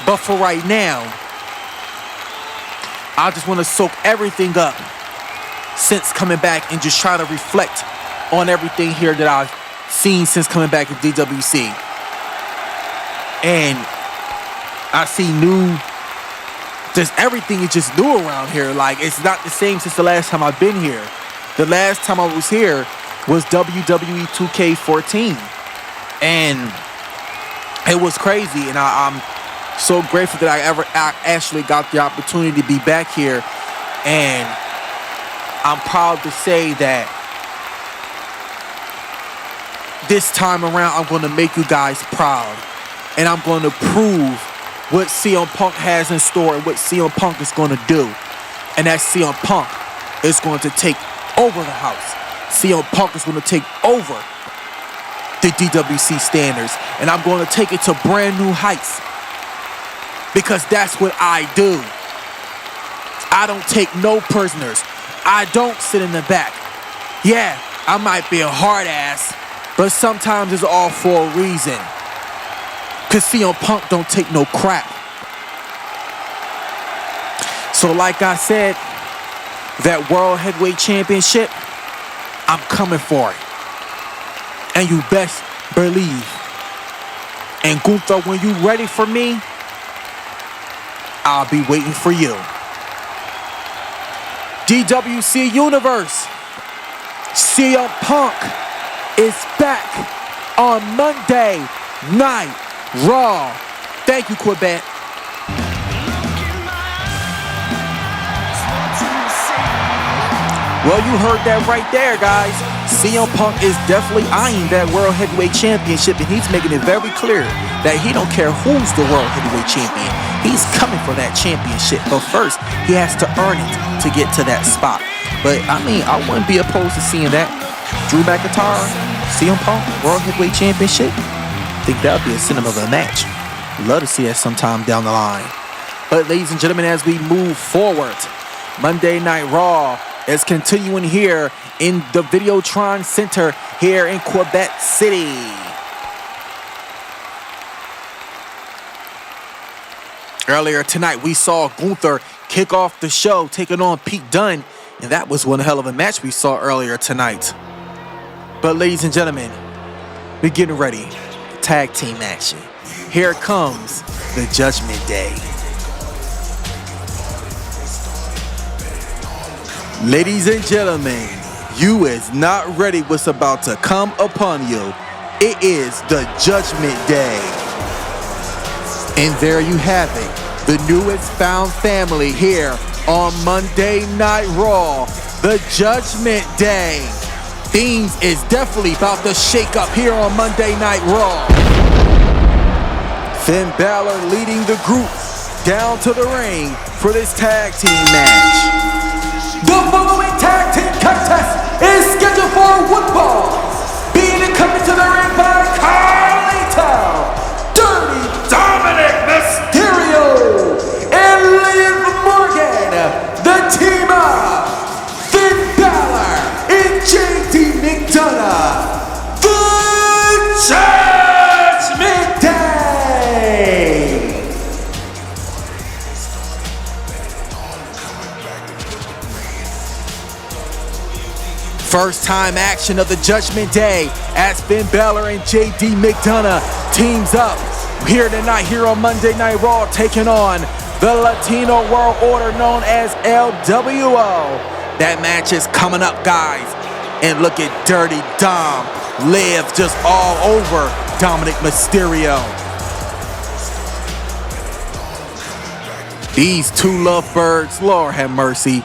But for right now, I just want to soak everything up since coming back and just try to reflect on everything here that I've seen since coming back to DWC. And I see just everything is just new around here. Like, it's not the same since the last time I've been here. The last time I was here was WWE 2K14. And it was crazy. And I'm so grateful that I actually got the opportunity to be back here. And I'm proud to say that this time around, I'm going to make you guys proud. And I'm going to prove what CM Punk has in store and what CM Punk is going to do. And that CM Punk is going to take over the house. CM Punk is going to take over the DWC standards. And I'm going to take it to brand new heights. Because that's what I do. I don't take no prisoners. I don't sit in the back. Yeah, I might be a hard ass, but sometimes it's all for a reason. Cause CM Punk don't take no crap. So like I said, that World Heavyweight Championship, I'm coming for it. And you best believe. And Gunther, when you ready for me, I'll be waiting for you. DWC Universe, CM Punk is back on Monday Night Raw. Thank you, Quebec. Well, you heard that right there, guys. CM Punk is definitely eyeing that World Heavyweight Championship, and he's making it very clear that he don't care who's the World Heavyweight Champion. He's coming for that championship, but first, he has to earn it to get to that spot. But, I mean, I wouldn't be opposed to seeing that. Drew McIntyre, CM Punk, World Heavyweight Championship. I think that would be a cinema of a match. Love to see that sometime down the line. But, ladies and gentlemen, as we move forward, Monday Night Raw is continuing here in the Videotron Center here in Quebec City. Earlier tonight, we saw Gunther kick off the show, taking on Pete Dunne, and that was one hell of a match we saw earlier tonight. But ladies and gentlemen, we're getting ready. Tag team action. Here comes the Judgment Day. Ladies and gentlemen, you is not ready what's about to come upon you. It is the Judgment Day. And there you have it, the newest found family here on Monday Night Raw, the Judgment Day. Things is definitely about to shake up here on Monday Night Raw. Finn Balor leading the group down to the ring for this tag team match. The following tag team contest is scheduled for one fall, being coming to the ring by Carlito, Dirty Dominic Mysterio, and Liv Morgan. The team up, Finn Balor and JD McDonough. The Judgment Day. First time action of the Judgment Day as Finn Balor and JD McDonough teams up here tonight here on Monday Night Raw, taking on the Latino World Order known as LWO. That match is coming up, guys. And look at Dirty Dom. Liv just all over Dominic Mysterio. These two lovebirds, Lord have mercy.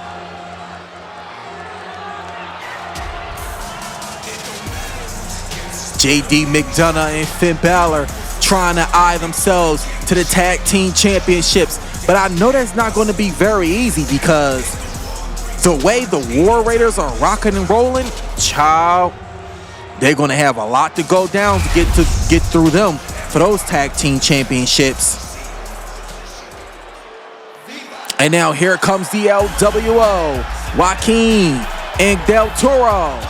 JD McDonough and Finn Balor trying to eye themselves to the tag team championships. But I know that's not going to be very easy because the way the War Raiders are rocking and rolling, child, they're going to have a lot to go down to get through them for those tag team championships. And now here comes the LWO, Joaquin and Del Toro.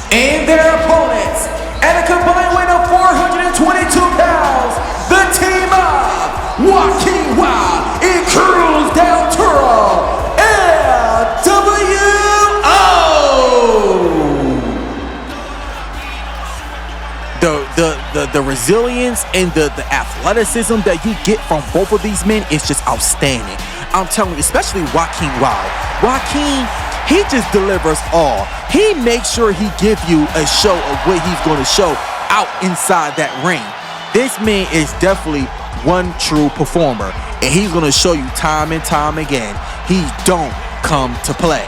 And their opponents, at a combined weight of 422 pounds, the team of Joaquin Wilde and Cruz Del Toro, LWO. The resilience and the athleticism that you get from both of these men is just outstanding. I'm telling you, especially Joaquin Wilde. Joaquin, he just delivers all. He makes sure he gives you a show of what he's going to show out inside that ring. This man is definitely one true performer, and he's going to show you time and time again he don't come to play.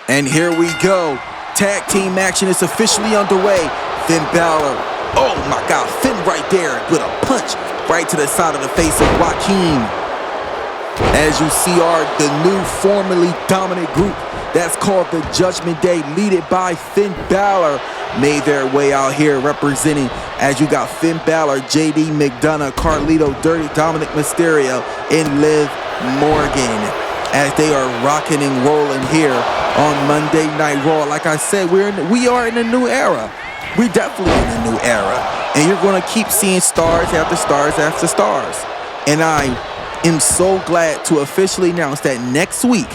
And here we go. Tag team action is officially underway. Finn Balor, oh my God, Finn right there with a punch right to the side of the face of Joaquin. As you see the new formerly dominant group that's called the Judgment Day, led by Finn Balor, made their way out here representing, as you got Finn Balor, JD McDonough, Carlito, Dirty Dominic Mysterio, and Liv Morgan, as they are rocking and rolling here on Monday Night Raw. Like I said, we are in a new era. We're definitely in a new era. And you're going to keep seeing stars after stars after stars. And I am so glad to officially announce that next week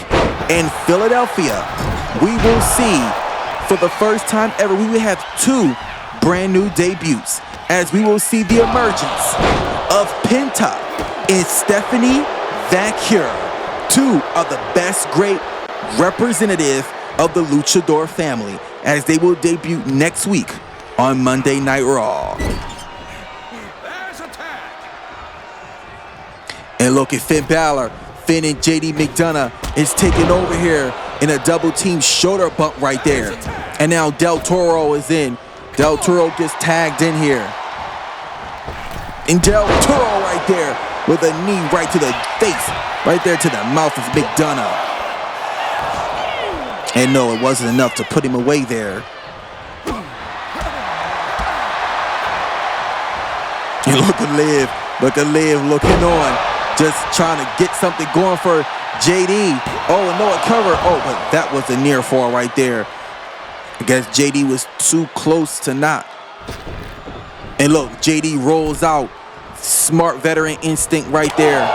in Philadelphia, we will see, for the first time ever, we will have two brand new debuts, as we will see the emergence of Penta and Stephanie Vacure, two of the best great representative of the Luchador family, as they will debut next week on Monday Night Raw. And look at Finn Balor. Finn and JD McDonough is taking over here in a double team shoulder bump right there. And now Del Toro is in. Del Toro gets tagged in here. And Del Toro right there with a knee right to the face, right there to the mouth of McDonough. And no, it wasn't enough to put him away there. And look at Liv looking on, just trying to get something going for JD. Oh, no, it covered. Oh, but that was a near fall right there. I guess JD was too close to not. And look, JD rolls out. Smart veteran instinct right there.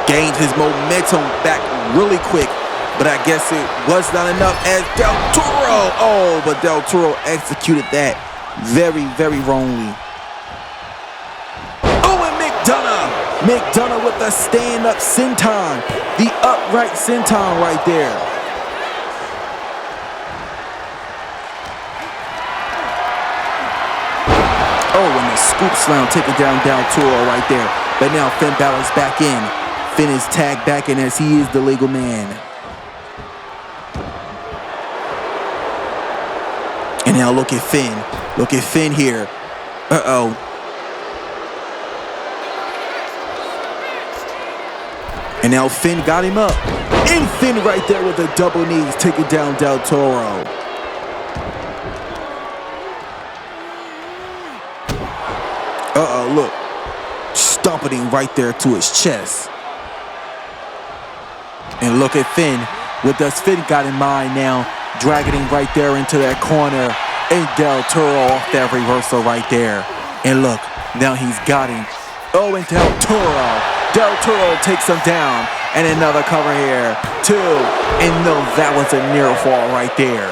Gained his momentum back really quick. But I guess it was not enough as Del Toro. Oh, but Del Toro executed that very, very wrongly. Oh, and McDonough with the stand-up senton. The upright senton right there. Oh, and the scoop slam taking down Del Toro right there. But now Finn Balor's back in. Finn is tagged back in as he is the legal man. And now look at Finn. Look at Finn here. Uh-oh. And now Finn got him up. And Finn right there with the double knees taking down Del Toro. Uh-oh, look. Stomping him right there to his chest. And look at Finn. What does Finn got in mind now? dragging him right there into that corner. And Del Toro off that reversal right there. And look, now he's got him. Oh, and Del Toro takes him down. And another cover here, 2. And no, that was a near fall right there.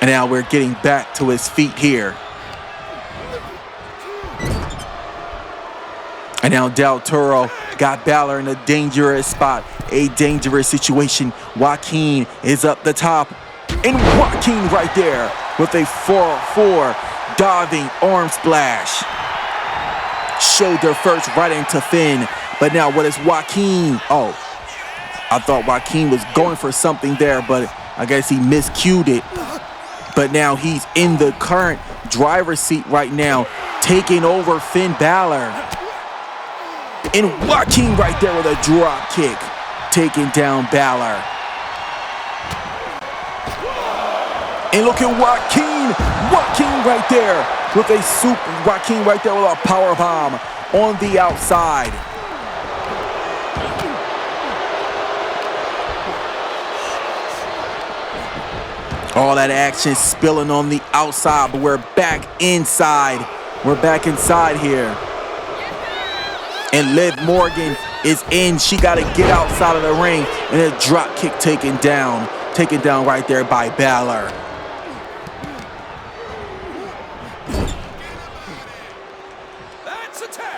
And now we're getting back to his feet here. And now Del Toro got Balor in a dangerous spot, a dangerous situation. Joaquin is up the top. And Joaquin right there with a 4-4 diving arm splash. Shoulder first right into Finn. But now what is Joaquin? Oh, I thought Joaquin was going for something there, but I guess he miscued it. But now he's in the current driver's seat right now, taking over Finn Balor. And Joaquin right there with a drop kick, taking down Balor. And look at Joaquin right there with a Joaquin right there with a power bomb on the outside. All that action spilling on the outside, but we're back inside. We're back inside here. And Liv Morgan is in. She got to get outside of the ring. And a drop kick taken down right there by Balor.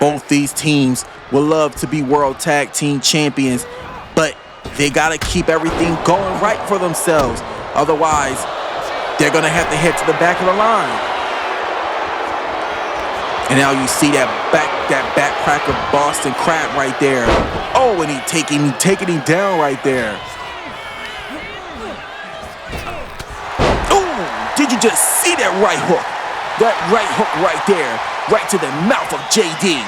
Both these teams will love to be World Tag Team Champions, but they got to keep everything going right for themselves. Otherwise, they're going to have to head to the back of the line. And now you see that backcracker Boston Crab right there. Oh, and he's taking him down right there. Oh, did you just see that right hook? That right hook right there, right to the mouth of JD.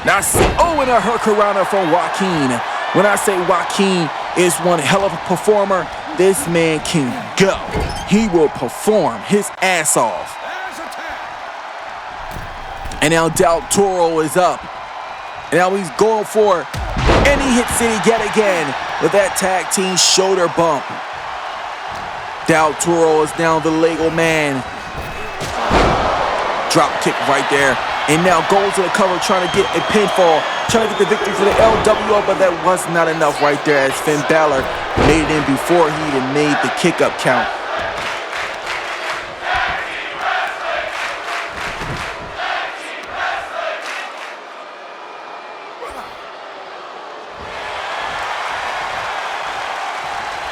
Now I see, and a hurricanrana from Joaquin. When I say Joaquin is one hell of a performer, this man can go. He will perform his ass off. And now Del Toro is up. And now he's going for it. And he hits it yet again with that tag team shoulder bump. Del Toro is now the legal man. Drop kick right there. And now goes to the cover trying to get a pinfall. Trying to get the victory for the LWO, but that was not enough right there as Finn Balor made it in before he even made the kick-up count.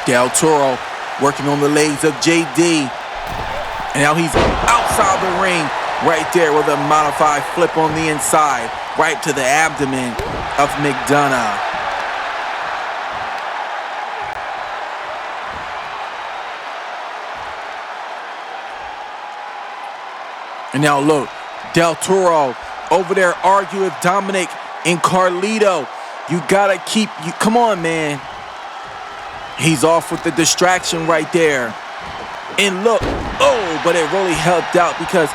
Del Toro working on the legs of JD. And now he's outside the ring right there with a modified flip on the inside, right to the abdomen of McDonough. And now look, Del Toro over there arguing with Dominic and Carlito. You gotta come on, man. He's off with the distraction right there. And look, but it really helped out because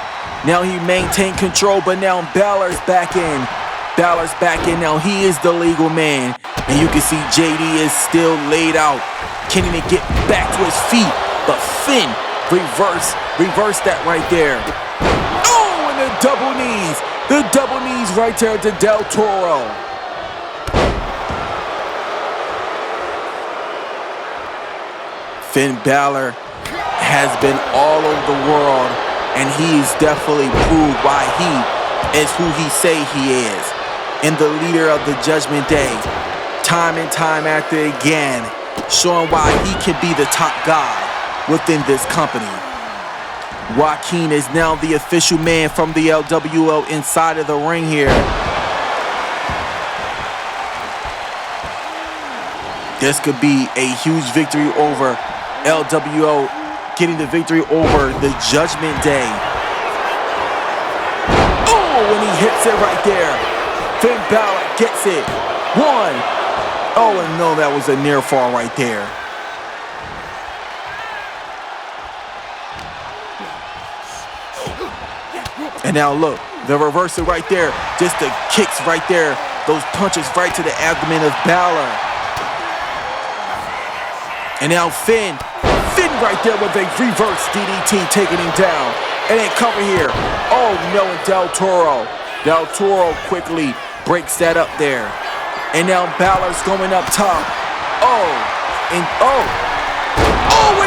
now he maintained control, but now Balor's back in. Balor's back in now. He is the legal man. And you can see JD is still laid out. Can't even get back to his feet. But Finn reverse that right there. And the double knees. The double knees right there to Del Toro. Finn Balor has been all over the world, and he's definitely proved why he is who he say he is. And the leader of the Judgment Day, time and time after again, showing why he can be the top guy within this company. Joaquin is now the official man from the LWO inside of the ring here. This could be a huge victory over LWO, getting the victory over the Judgment Day. And he hits it right there. Finn Balor gets it. 1. And no, that was a near fall right there. And now look, the reversal right there. Just the kicks right there. Those punches right to the abdomen of Balor. And now Finn right there with a reverse DDT, taking him down. And then cover here. Oh no, and Del Toro quickly breaks that up there. And now Balor's going up top. Oh, and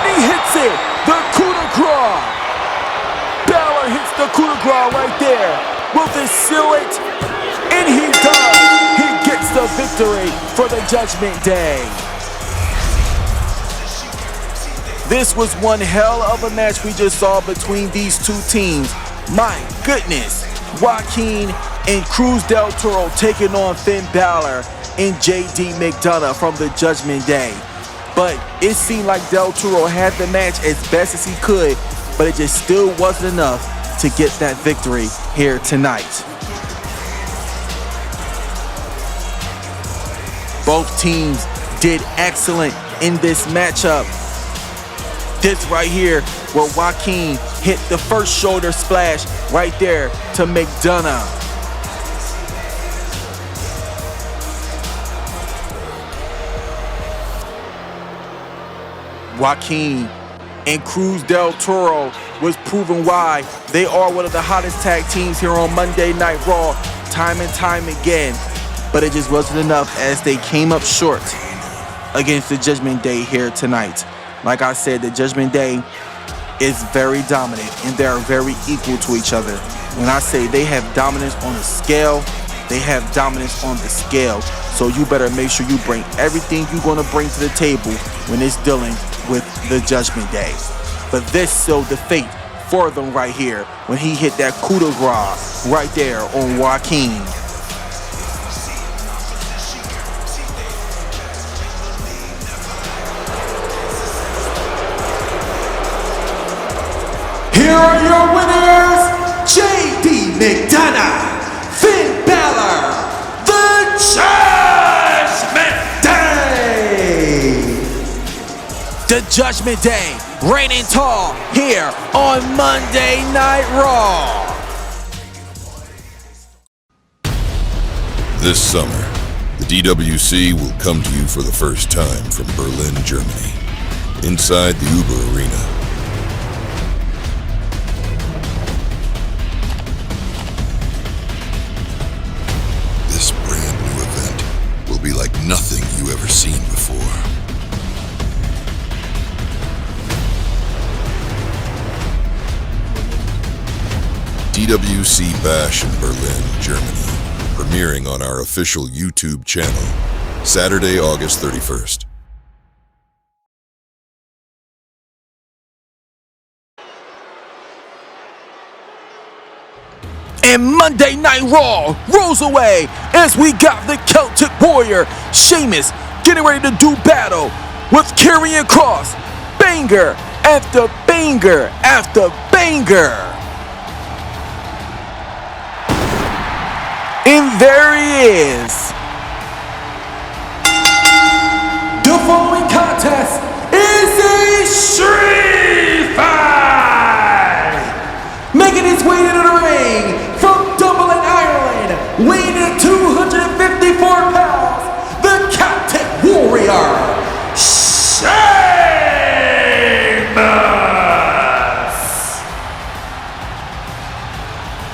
he hits it. The coup de grace. Balor hits the coup de grace right there. Will this seal it? And he does. He gets the victory for the Judgment Day. This was one hell of a match we just saw between these two teams. My goodness. Joaquin and Cruz Del Toro taking on Finn Balor and JD McDonough from the Judgment Day. But it seemed like Del Toro had the match as best as he could, but it just still wasn't enough to get that victory here tonight. Both teams did excellent in this matchup. This right here, where Joaquin hit the first shoulder splash right there to McDonough. Joaquin and Cruz Del Toro was proven why they are one of the hottest tag teams here on Monday Night Raw time and time again. But it just wasn't enough as they came up short against the Judgment Day here tonight. Like I said, the Judgment Day is very dominant and they are very equal to each other. When I say they have dominance on the scale, they have dominance on the scale. So you better make sure you bring everything you're going to bring to the table when it's dealing with the Judgment Day. But this sealed the fate for them right here when he hit that coup de grace right there on Joaquin. Here are your winners, JD McDonough, Finn Balor, the Judgment Day. The Judgment Day reigning tall here on Monday Night Raw. This summer, the DWC will come to you for the first time from Berlin, Germany, inside the Uber Arena. This brand new event will be like nothing you ever seen before. DWC Bash in Berlin, Germany, premiering on our official YouTube channel, Saturday, August 31st. And Monday Night Raw rolls away as we got the Celtic Warrior, Sheamus, getting ready to do battle with Karrion Kross. Banger after banger after banger. And there he is. The following contest is a street fight. Making his way into the ring from Dublin, Ireland, weighing in 254 pounds, the Celtic Warrior,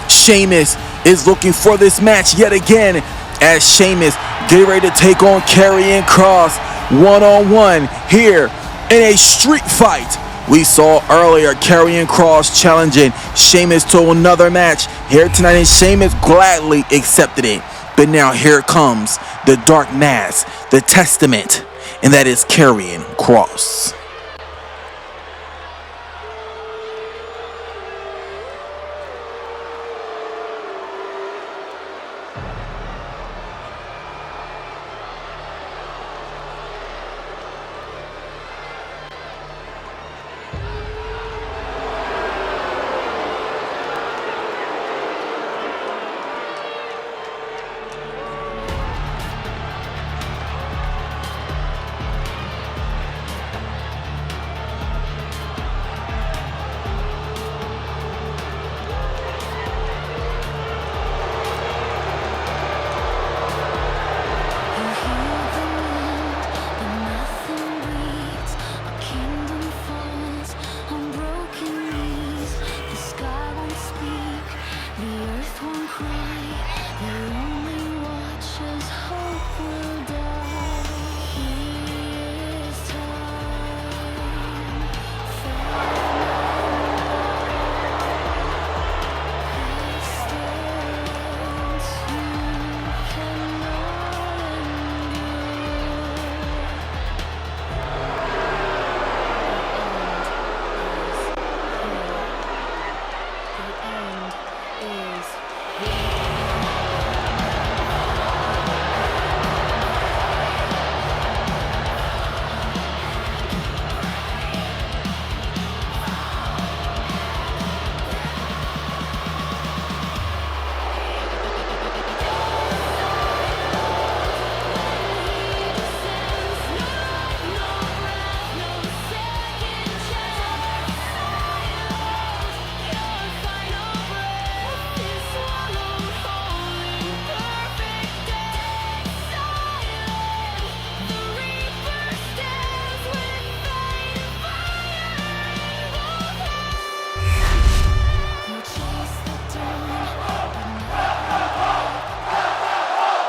Sheamus is looking for this match yet again as Sheamus get ready to take on Karrion Kross one-on-one here in a street fight. We saw earlier Karrion Kross challenging Sheamus to another match here tonight, and Sheamus gladly accepted it. But now here comes the Dark Mask, the Testament, and that is Karrion Kross.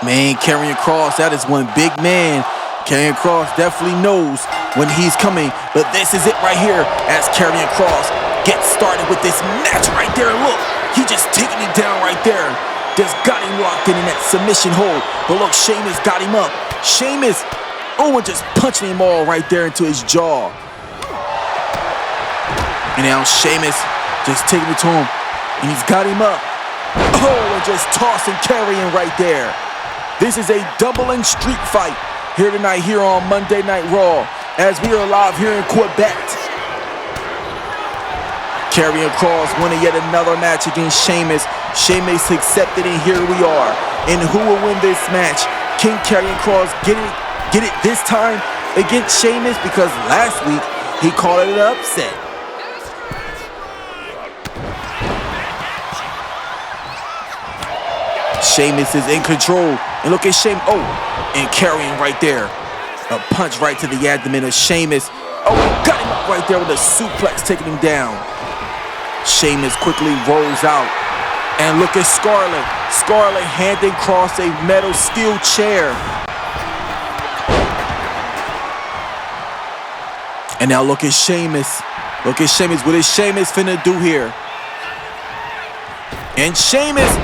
Man, Karrion Kross, that is one big man. Karrion Kross definitely knows when he's coming, but this is it right here as Karrion Kross gets started with this match right there. Look, he just taking it down right there. Just got him locked in that submission hold. But look, Sheamus got him up. Sheamus, and just punching him all right there into his jaw. And now Sheamus just taking it to him, and he's got him up. And just tossing Karrion right there. This is a doubling streak fight here tonight here on Monday Night Raw as we are live here in Quebec. Karrion Kross winning yet another match against Sheamus. Sheamus accepted, and here we are. And who will win this match? Can Karrion Kross get it this time against Sheamus? Because last week he called it an upset. Sheamus is in control. And look at Sheamus. And Karrion right there. A punch right to the abdomen of Sheamus. He got him up right there with a suplex, taking him down. Sheamus quickly rolls out. And look at Scarlett. Scarlett handing Kross a metal steel chair. And now look at Sheamus. Look at Sheamus. What is Sheamus finna do here? And Sheamus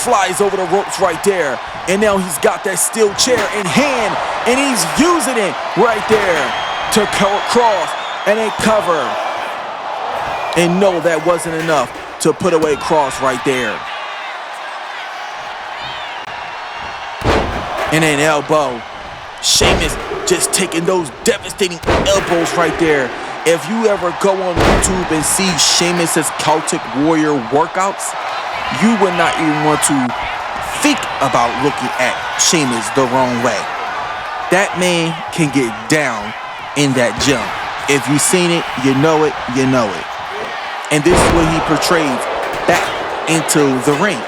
flies over the ropes right there. And now he's got that steel chair in hand. And he's using it right there to Kross and a cover. And no, that wasn't enough to put away Kross right there. And an elbow. Sheamus just taking those devastating elbows right there. If you ever go on YouTube and see Sheamus's Celtic Warrior workouts, you would not even want to think about looking at Sheamus the wrong way. That man can get down in that gym. If you've seen it, you know it, you know it. And this is what he portrays back into the ring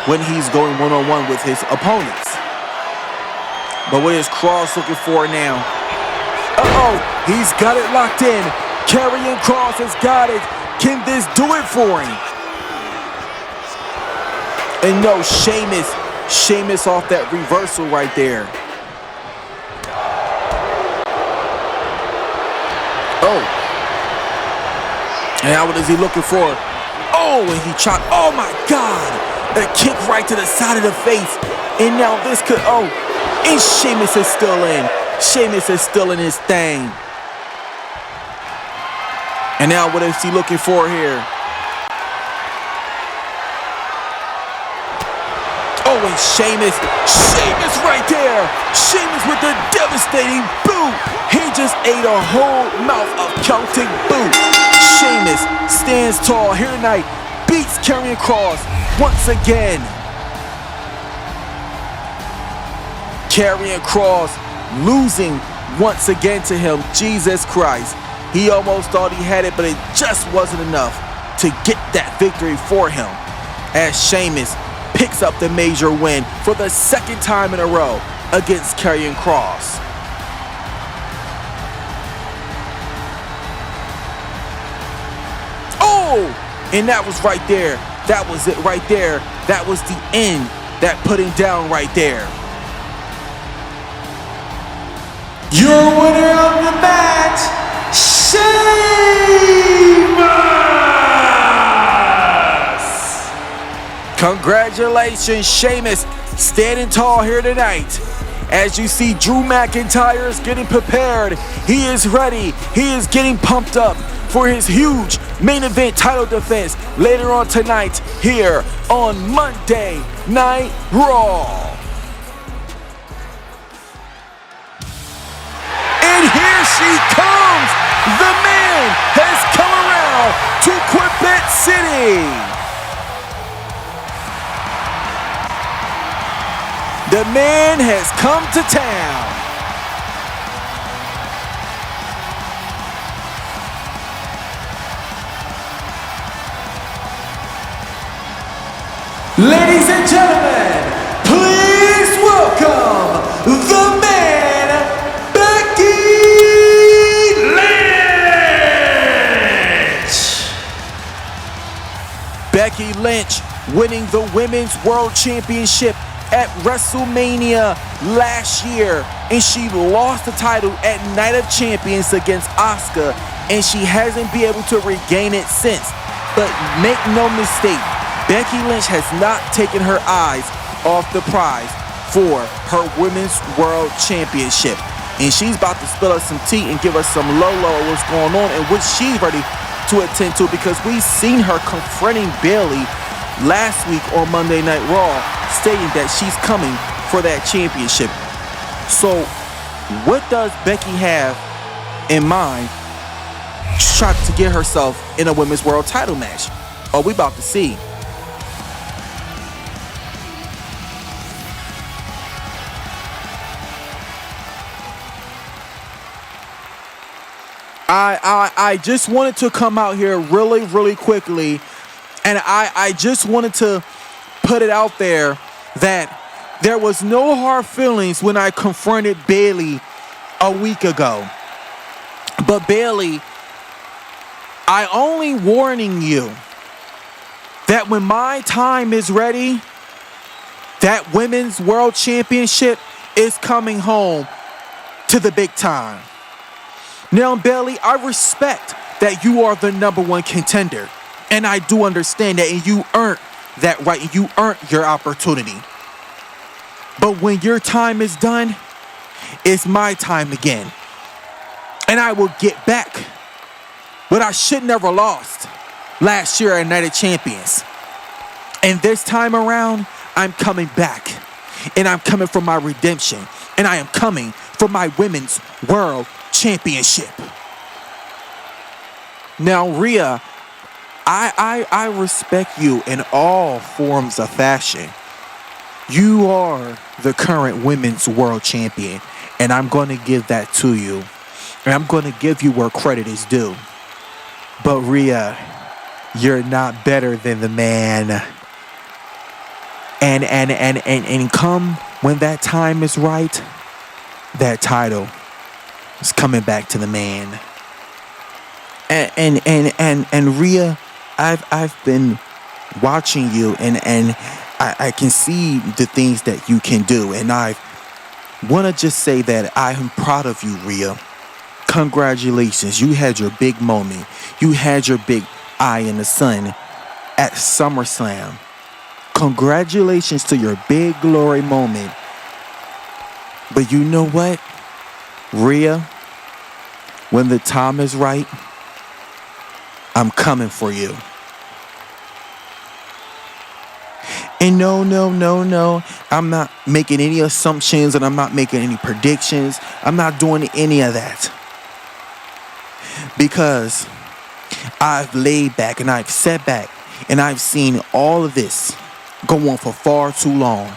when he's going one-on-one with his opponents. But what is Kross looking for now? He's got it locked in. Karrion Kross has got it. Can this do it for him? And no, Sheamus off that reversal right there. And now what is he looking for? And he chopped. Oh my God! A kick right to the side of the face. And now this could, and Sheamus is still in. Sheamus is still in his thing. And now what is he looking for here? And Sheamus right there. Sheamus with the devastating boot. He just ate a whole mouth of Celtic boot. Sheamus stands tall here tonight. Beats Karrion Kross once again. Karrion Kross losing once again to him. Jesus Christ. He almost thought he had it, but it just wasn't enough to get that victory for him. As Sheamus picks up the major win for the second time in a row against Karrion Kross. And that was right there. That was it right there. That was the end. That put him down right there. Your winner of the match, Sheamus! Congratulations, Sheamus, standing tall here tonight. As you see, Drew McIntyre is getting prepared. He is ready. He is getting pumped up for his huge main event title defense later on tonight here on Monday Night Raw. And here she comes. The man has come around to Quebec City. The man has come to town. Ladies and gentlemen, please welcome the man, Becky Lynch. Becky Lynch winning the Women's World Championship at WrestleMania last year, and she lost the title at Night of Champions against Asuka, and she hasn't been able to regain it since. But make no mistake, Becky Lynch has not taken her eyes off the prize for her Women's World Championship. And she's about to spill us some tea and give us some low what's going on and what she's ready to attend to, because we've seen her confronting Bayley last week on Monday Night Raw, stating that she's coming for that championship. So what does Becky have in mind to try to get herself in a Women's World title match? Are we about to see? I just wanted to come out here really quickly, and I just wanted to put it out there that there was no hard feelings when I confronted Bayley a week ago. But Bayley, I only warning you that when my time is ready, that Women's World Championship is coming home to the big time. Now, Bayley, I respect that you are the #1 contender, and I do understand that, and you earned that right, and you earned your opportunity. But when your time is done, it's my time again, and I will get back what I should never lost last year at Night of Champions. And this time around, I'm coming back, and I'm coming for my redemption, and I am coming for my Women's World Championship. Now, Rhea, I respect you in all forms of fashion. You are the current Women's World Champion, and I'm going to give that to you. And I'm going to give you where credit is due. But Rhea, you're not better than the man. And come when that time is right, that title is coming back to the man. And Rhea, I've been watching you, and I can see the things that you can do, and I want to just say that I am proud of you, Rhea. Congratulations, you had your big moment. You had your big eye in the sun at SummerSlam. Congratulations to your big glory moment. But you know what, Rhea? When the time is right, I'm coming for you. And no, I'm not making any assumptions, and I'm not making any predictions. I'm not doing any of that. Because I've laid back and I've sat back and I've seen all of this go on for far too long.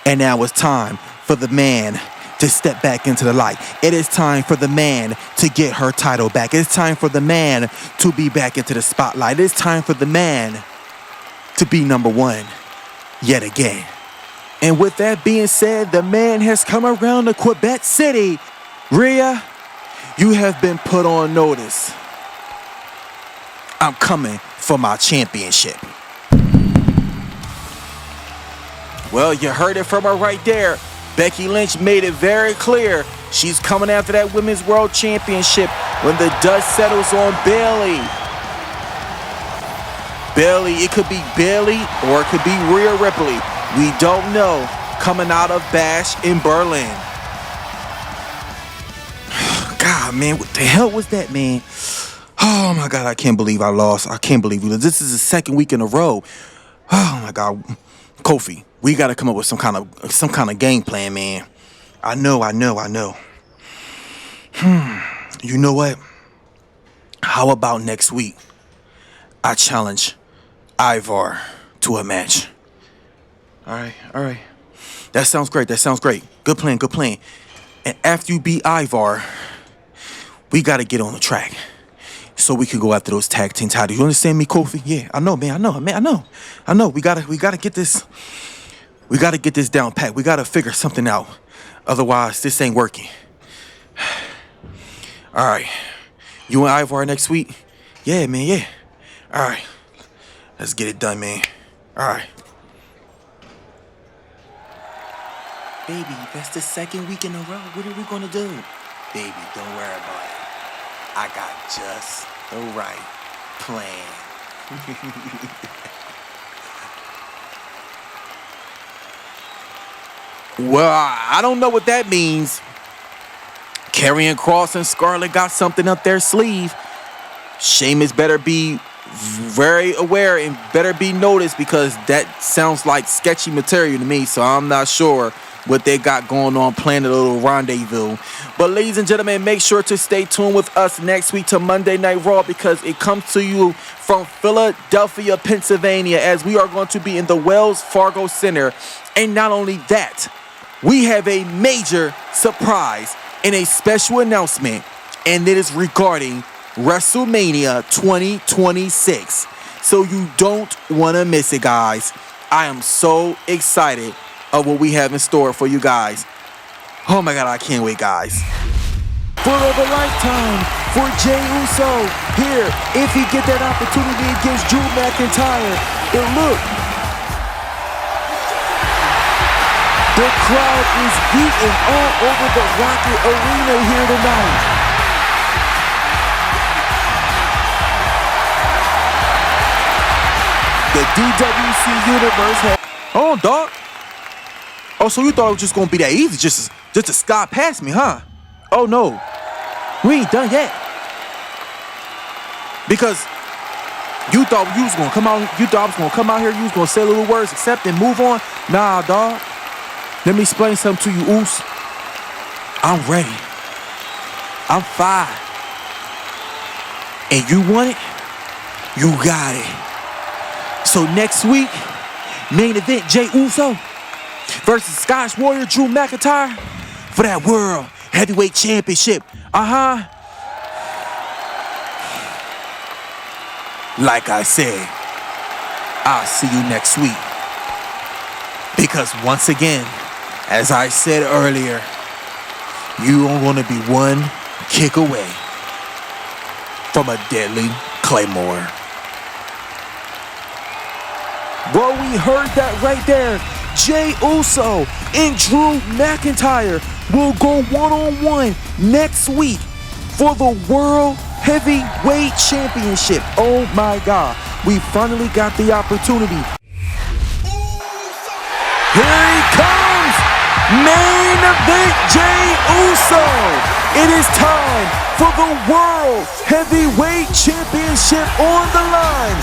And now it's time for the man to step back into the light. It is time for the man to get her title back. It's time for the man to be back into the spotlight. It's time for the man to be #1 yet again. And with that being said, the man has come around to Quebec City. Rhea, you have been put on notice. I'm coming for my championship. Well, you heard it from her right there. Becky Lynch made it very clear she's coming after that Women's World Championship when the dust settles on Bayley. It could be Bayley or it could be Rhea Ripley. We don't know, coming out of Bash in Berlin. God, man, what the hell was that, man? Oh, my God, I can't believe I lost. I can't believe we lost. This is the second week in a row. Oh, my God. Kofi, we got to come up with some kind of game plan, man. I know. You know what? How about next week I challenge Ivar to a match? All right. That sounds great. Good plan. And after you beat Ivar, we got to get on the track so we can go after those tag team titles. You understand me, Kofi? Yeah, I know, man. I know. We gotta get this. We gotta get this down pat. We gotta figure something out. Otherwise, this ain't working. All right. You and Ivar next week? Yeah, man. Yeah. All right. Let's get it done, man. All right. Baby, that's the second week in a row. What are we gonna do? Baby, don't worry about it. I got just the right plan. Well, I don't know what that means. Karrion Kross and Scarlett got something up their sleeve. Sheamus better be very aware and better be noticed, because that sounds like sketchy material to me. So I'm not sure what they got going on, playing a little rendezvous. But ladies and gentlemen, make sure to stay tuned with us next week to Monday Night Raw, because it comes to you from Philadelphia, Pennsylvania, as we are going to be in the Wells Fargo Center. And not only that, we have a major surprise and a special announcement, and it is regarding WrestleMania 2026. So you don't want to miss it, guys. I am so excited of what we have in store for you guys. Oh my God, I can't wait, guys. For of a lifetime for Jey Uso here, if he get that opportunity against Drew McIntyre. And look, the crowd is beating all over the Rocket Arena here tonight. The DWC Universe has... Hold on, dog. Oh, so you thought it was just gonna be that easy, just to slide past me, huh? Oh no, we ain't done yet. Because you thought you was gonna come out, you thought I was gonna come out here, you was gonna say little words, accept and move on. Nah, dog. Let me explain something to you, Oos. I'm ready. I'm fine. And you want it? You got it. So next week, main event, Jey Uso versus Scottish Warrior Drew McIntyre for that World Heavyweight Championship. Like I said, I'll see you next week. Because once again, as I said earlier, you are going to be one kick away from a deadly Claymore. Well, we heard that right there. Jey Uso and Drew McIntyre will go one-on-one next week for the World Heavyweight Championship. Oh my God, we finally got the opportunity. Here he comes, main event Jey Uso. It is time for the World Heavyweight Championship on the line.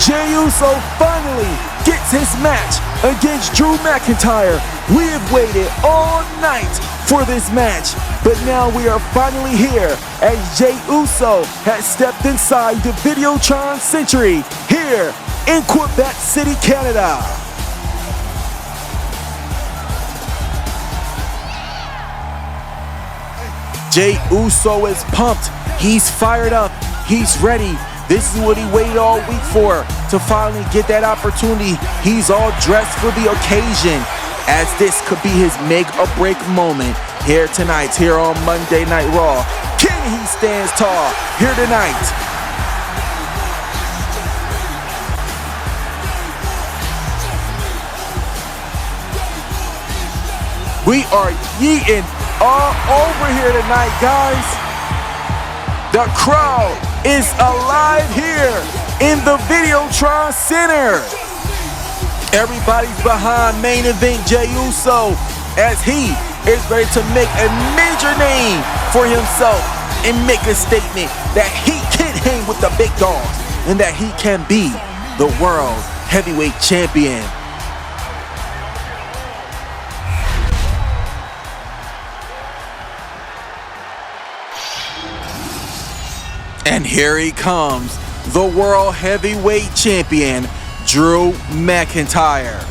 Jey Uso finally gets his match against Drew McIntyre. We have waited all night for this match, but now we are finally here as Jey Uso has stepped inside the Videotron Century here in Quebec City, Canada. Jey Uso is pumped. He's fired up. He's ready. This is what he waited all week for, to finally get that opportunity. He's all dressed for the occasion, as this could be his make or break moment here tonight, here on Monday Night Raw. Can he stand tall here tonight? We are yeeting all over here tonight, guys. The crowd is alive here in the Videotron Center. Everybody's behind main event Jey Uso, as he is ready to make a major name for himself and make a statement that he can hang with the big dogs and that he can be the World Heavyweight Champion. And here he comes, the World Heavyweight Champion, Drew McIntyre.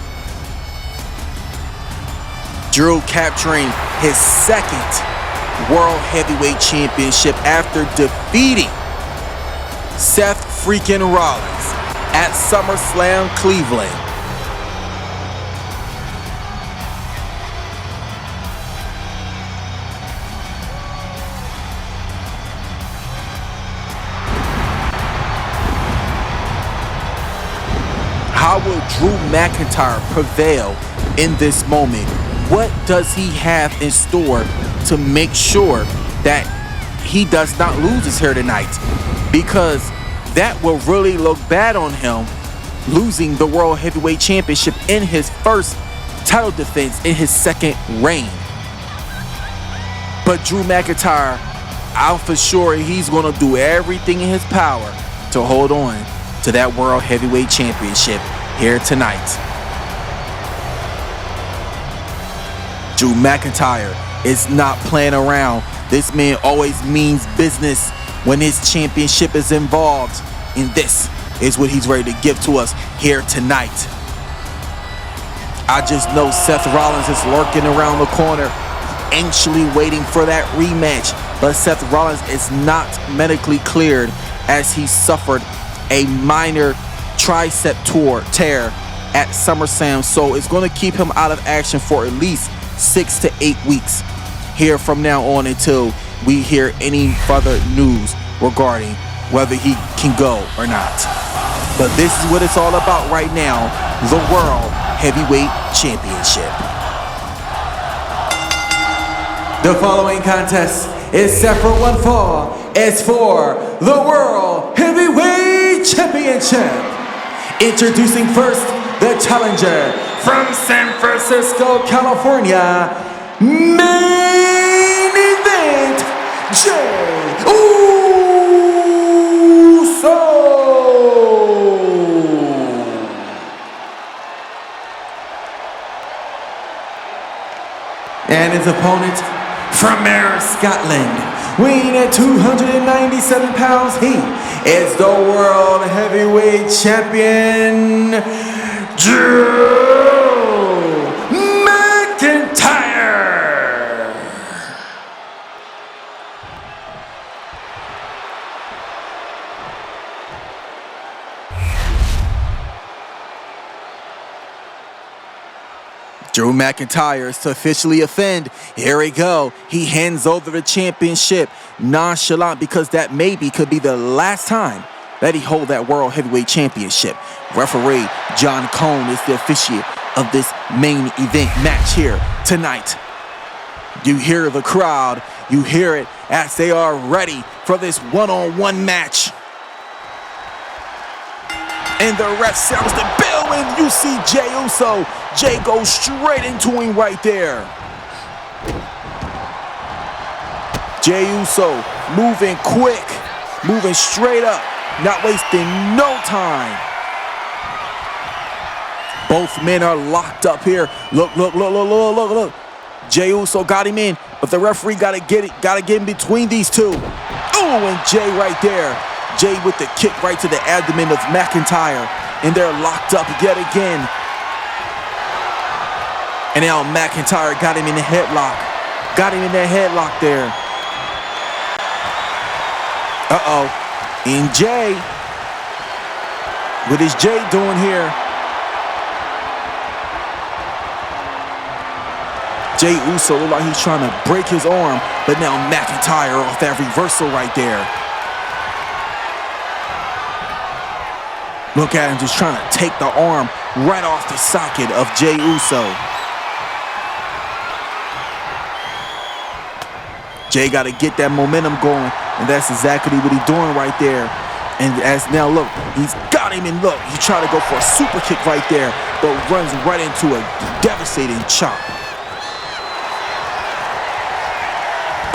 Drew capturing his second World Heavyweight Championship after defeating Seth freaking Rollins at SummerSlam Cleveland. How will Drew McIntyre prevail in this moment? what does he have in store to make sure that he does not lose his hair tonight? Because that will really look bad on him, losing the World Heavyweight Championship in his first title defense in his second reign. But Drew McIntyre, I'm for sure he's going to do everything in his power to hold on to that World Heavyweight Championship here tonight. Drew McIntyre is not playing around. This man always means business when his championship is involved. And this is what he's ready to give to us here tonight. I just know Seth Rollins is lurking around the corner, anxiously waiting for that rematch. But Seth Rollins is not medically cleared as he suffered a minor tricep tear at SummerSlam. So it's going to keep him out of action for at least 6 to 8 weeks here from now on until we hear any further news regarding whether he can go or not. But this is what it's all about right now, the World Heavyweight Championship. The following contest is set for one fall. It's for the World Heavyweight Championship. Introducing first the challenger from San Francisco, California, main event, Jey Uso. And his opponent from Ayr, Scotland, weighing at 297 pounds, he is the World Heavyweight Champion, Drew McIntyre. Drew McIntyre is to officially offend. Here we go. He hands over the championship nonchalant because that maybe could be the last time that he hold that World Heavyweight Championship. Referee John Cone is the officiant of this main event match here tonight. You hear the crowd. You hear it as they are ready for this one-on-one match. And the ref sounds the bell, and you see Jey Uso. Jey goes straight into him right there. Jey Uso moving quick, moving straight up, not wasting no time. Both men are locked up here. Look. Jey Uso got him in, but the referee gotta get in between these two. Oh, and Jey right there. Jey with the kick right to the abdomen of McIntyre, and they're locked up yet again. And now McIntyre got him in the headlock. Got him in that headlock there. Uh-oh. And Jey, what is Jey doing here? Jey Uso looked like he's trying to break his arm, but now McIntyre off that reversal right there. Look at him just trying to take the arm right off the socket of Jey Uso. Jey got to get that momentum going, and that's exactly what he's doing right there. And as now, look, he's got him, and look, he tried to go for a super kick right there, but runs right into a devastating chop.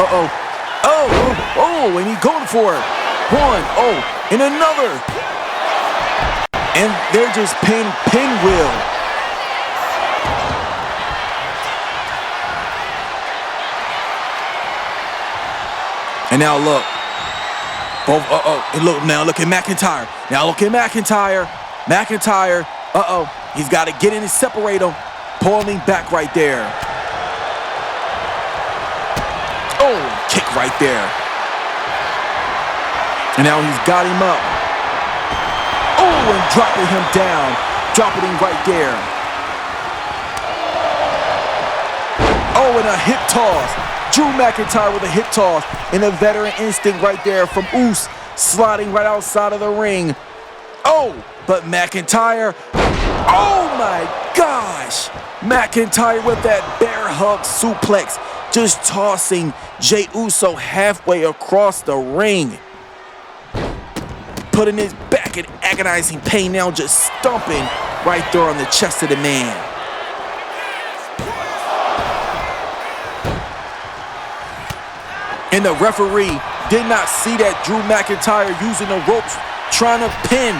Uh-oh. Oh, and he's going for it. One, and another. And they're just pinwheel. And now look. And look at McIntyre. McIntyre. He's got to get in and separate him. Pulling back right there. Oh, kick right there. And now he's got him up. Oh, and dropping him down. Dropping him right there. Oh, and a hip toss. Drew McIntyre with a hip toss. And a veteran instinct right there from Uso sliding right outside of the ring. Oh, but McIntyre. Oh, my gosh. McIntyre with that bear hug suplex, just tossing Jey Uso halfway across the ring. Putting his back in agonizing pain now, just stomping right there on the chest of the man. And the referee did not see that Drew McIntyre using the ropes, trying to pin,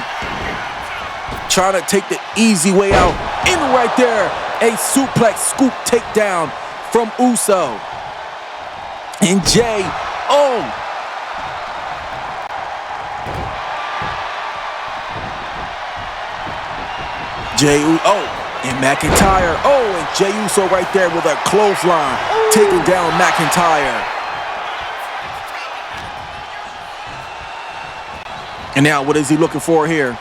trying to take the easy way out. And right there, a suplex scoop takedown from Uso. And Jey, and McIntyre, and Jey Uso right there with a clothesline, taking down McIntyre. And now, what is he looking for here?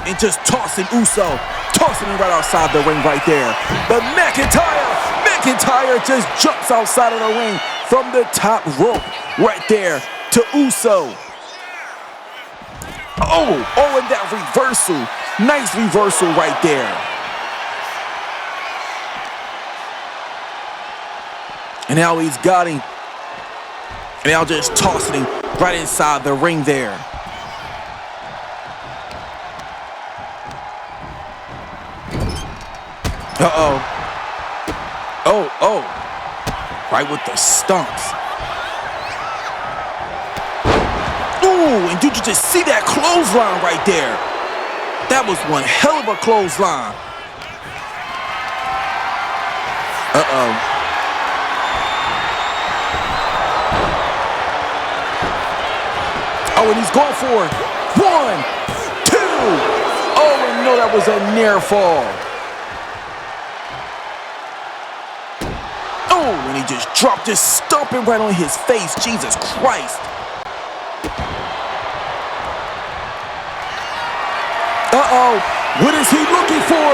And just tossing Uso, tossing him right outside the ring right there. But McIntyre just jumps outside of the ring from the top rope right there to Uso. And that reversal, nice reversal right there. And now he's got him. And now just tossing him right inside the ring there. Right with the stumps. And did you just see that clothesline right there? That was one hell of a clothesline. And he's going for it. 1, 2. And no, that was a near fall. And he just dropped his stomping right on his face. Jesus Christ. What is he looking for?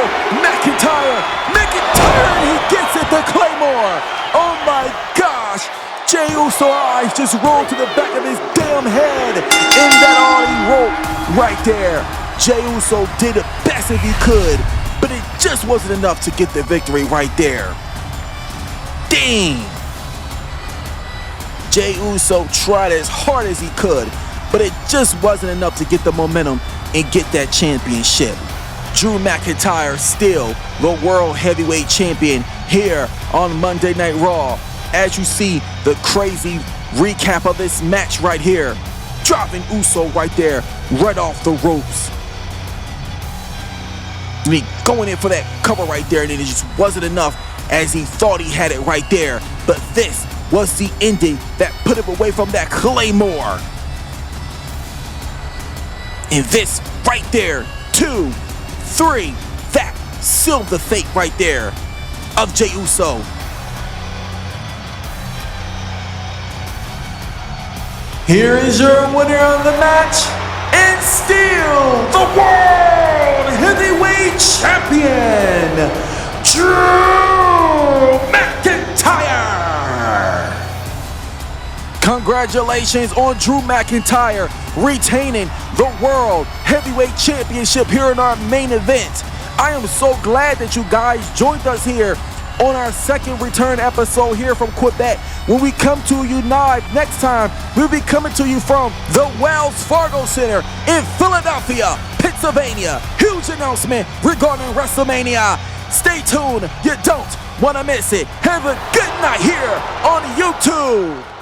McIntyre, and he gets it, the Claymore. Oh my gosh. Jey Uso's eyes just rolled to the back of his damn head. In that Ollie rope right there. Jey Uso did the best if he could, but it just wasn't enough to get the victory right there. Dang! Jey Uso tried as hard as he could, but it just wasn't enough to get the momentum and get that championship. Drew McIntyre still the World Heavyweight Champion here on Monday Night Raw. As you see the crazy recap of this match right here, dropping Uso right there, right off the ropes. I mean, going in for that cover right there, and it just wasn't enough as he thought he had it right there. But this was the ending that put him away from that Claymore. And this right there, 2, 3, that sealed the fate right there of Jey Uso. Here is your winner of the match, and still the World Heavyweight Champion, Drew McIntyre. Congratulations on Drew McIntyre retaining the World Heavyweight Championship here in our main event. I am so glad that you guys joined us here on our second return episode here from Quebec. When we come to you live next time, we'll be coming to you from the Wells Fargo Center in Philadelphia, Pennsylvania. Huge announcement regarding WrestleMania. Stay tuned, you don't want to miss it. Have a good night here on YouTube.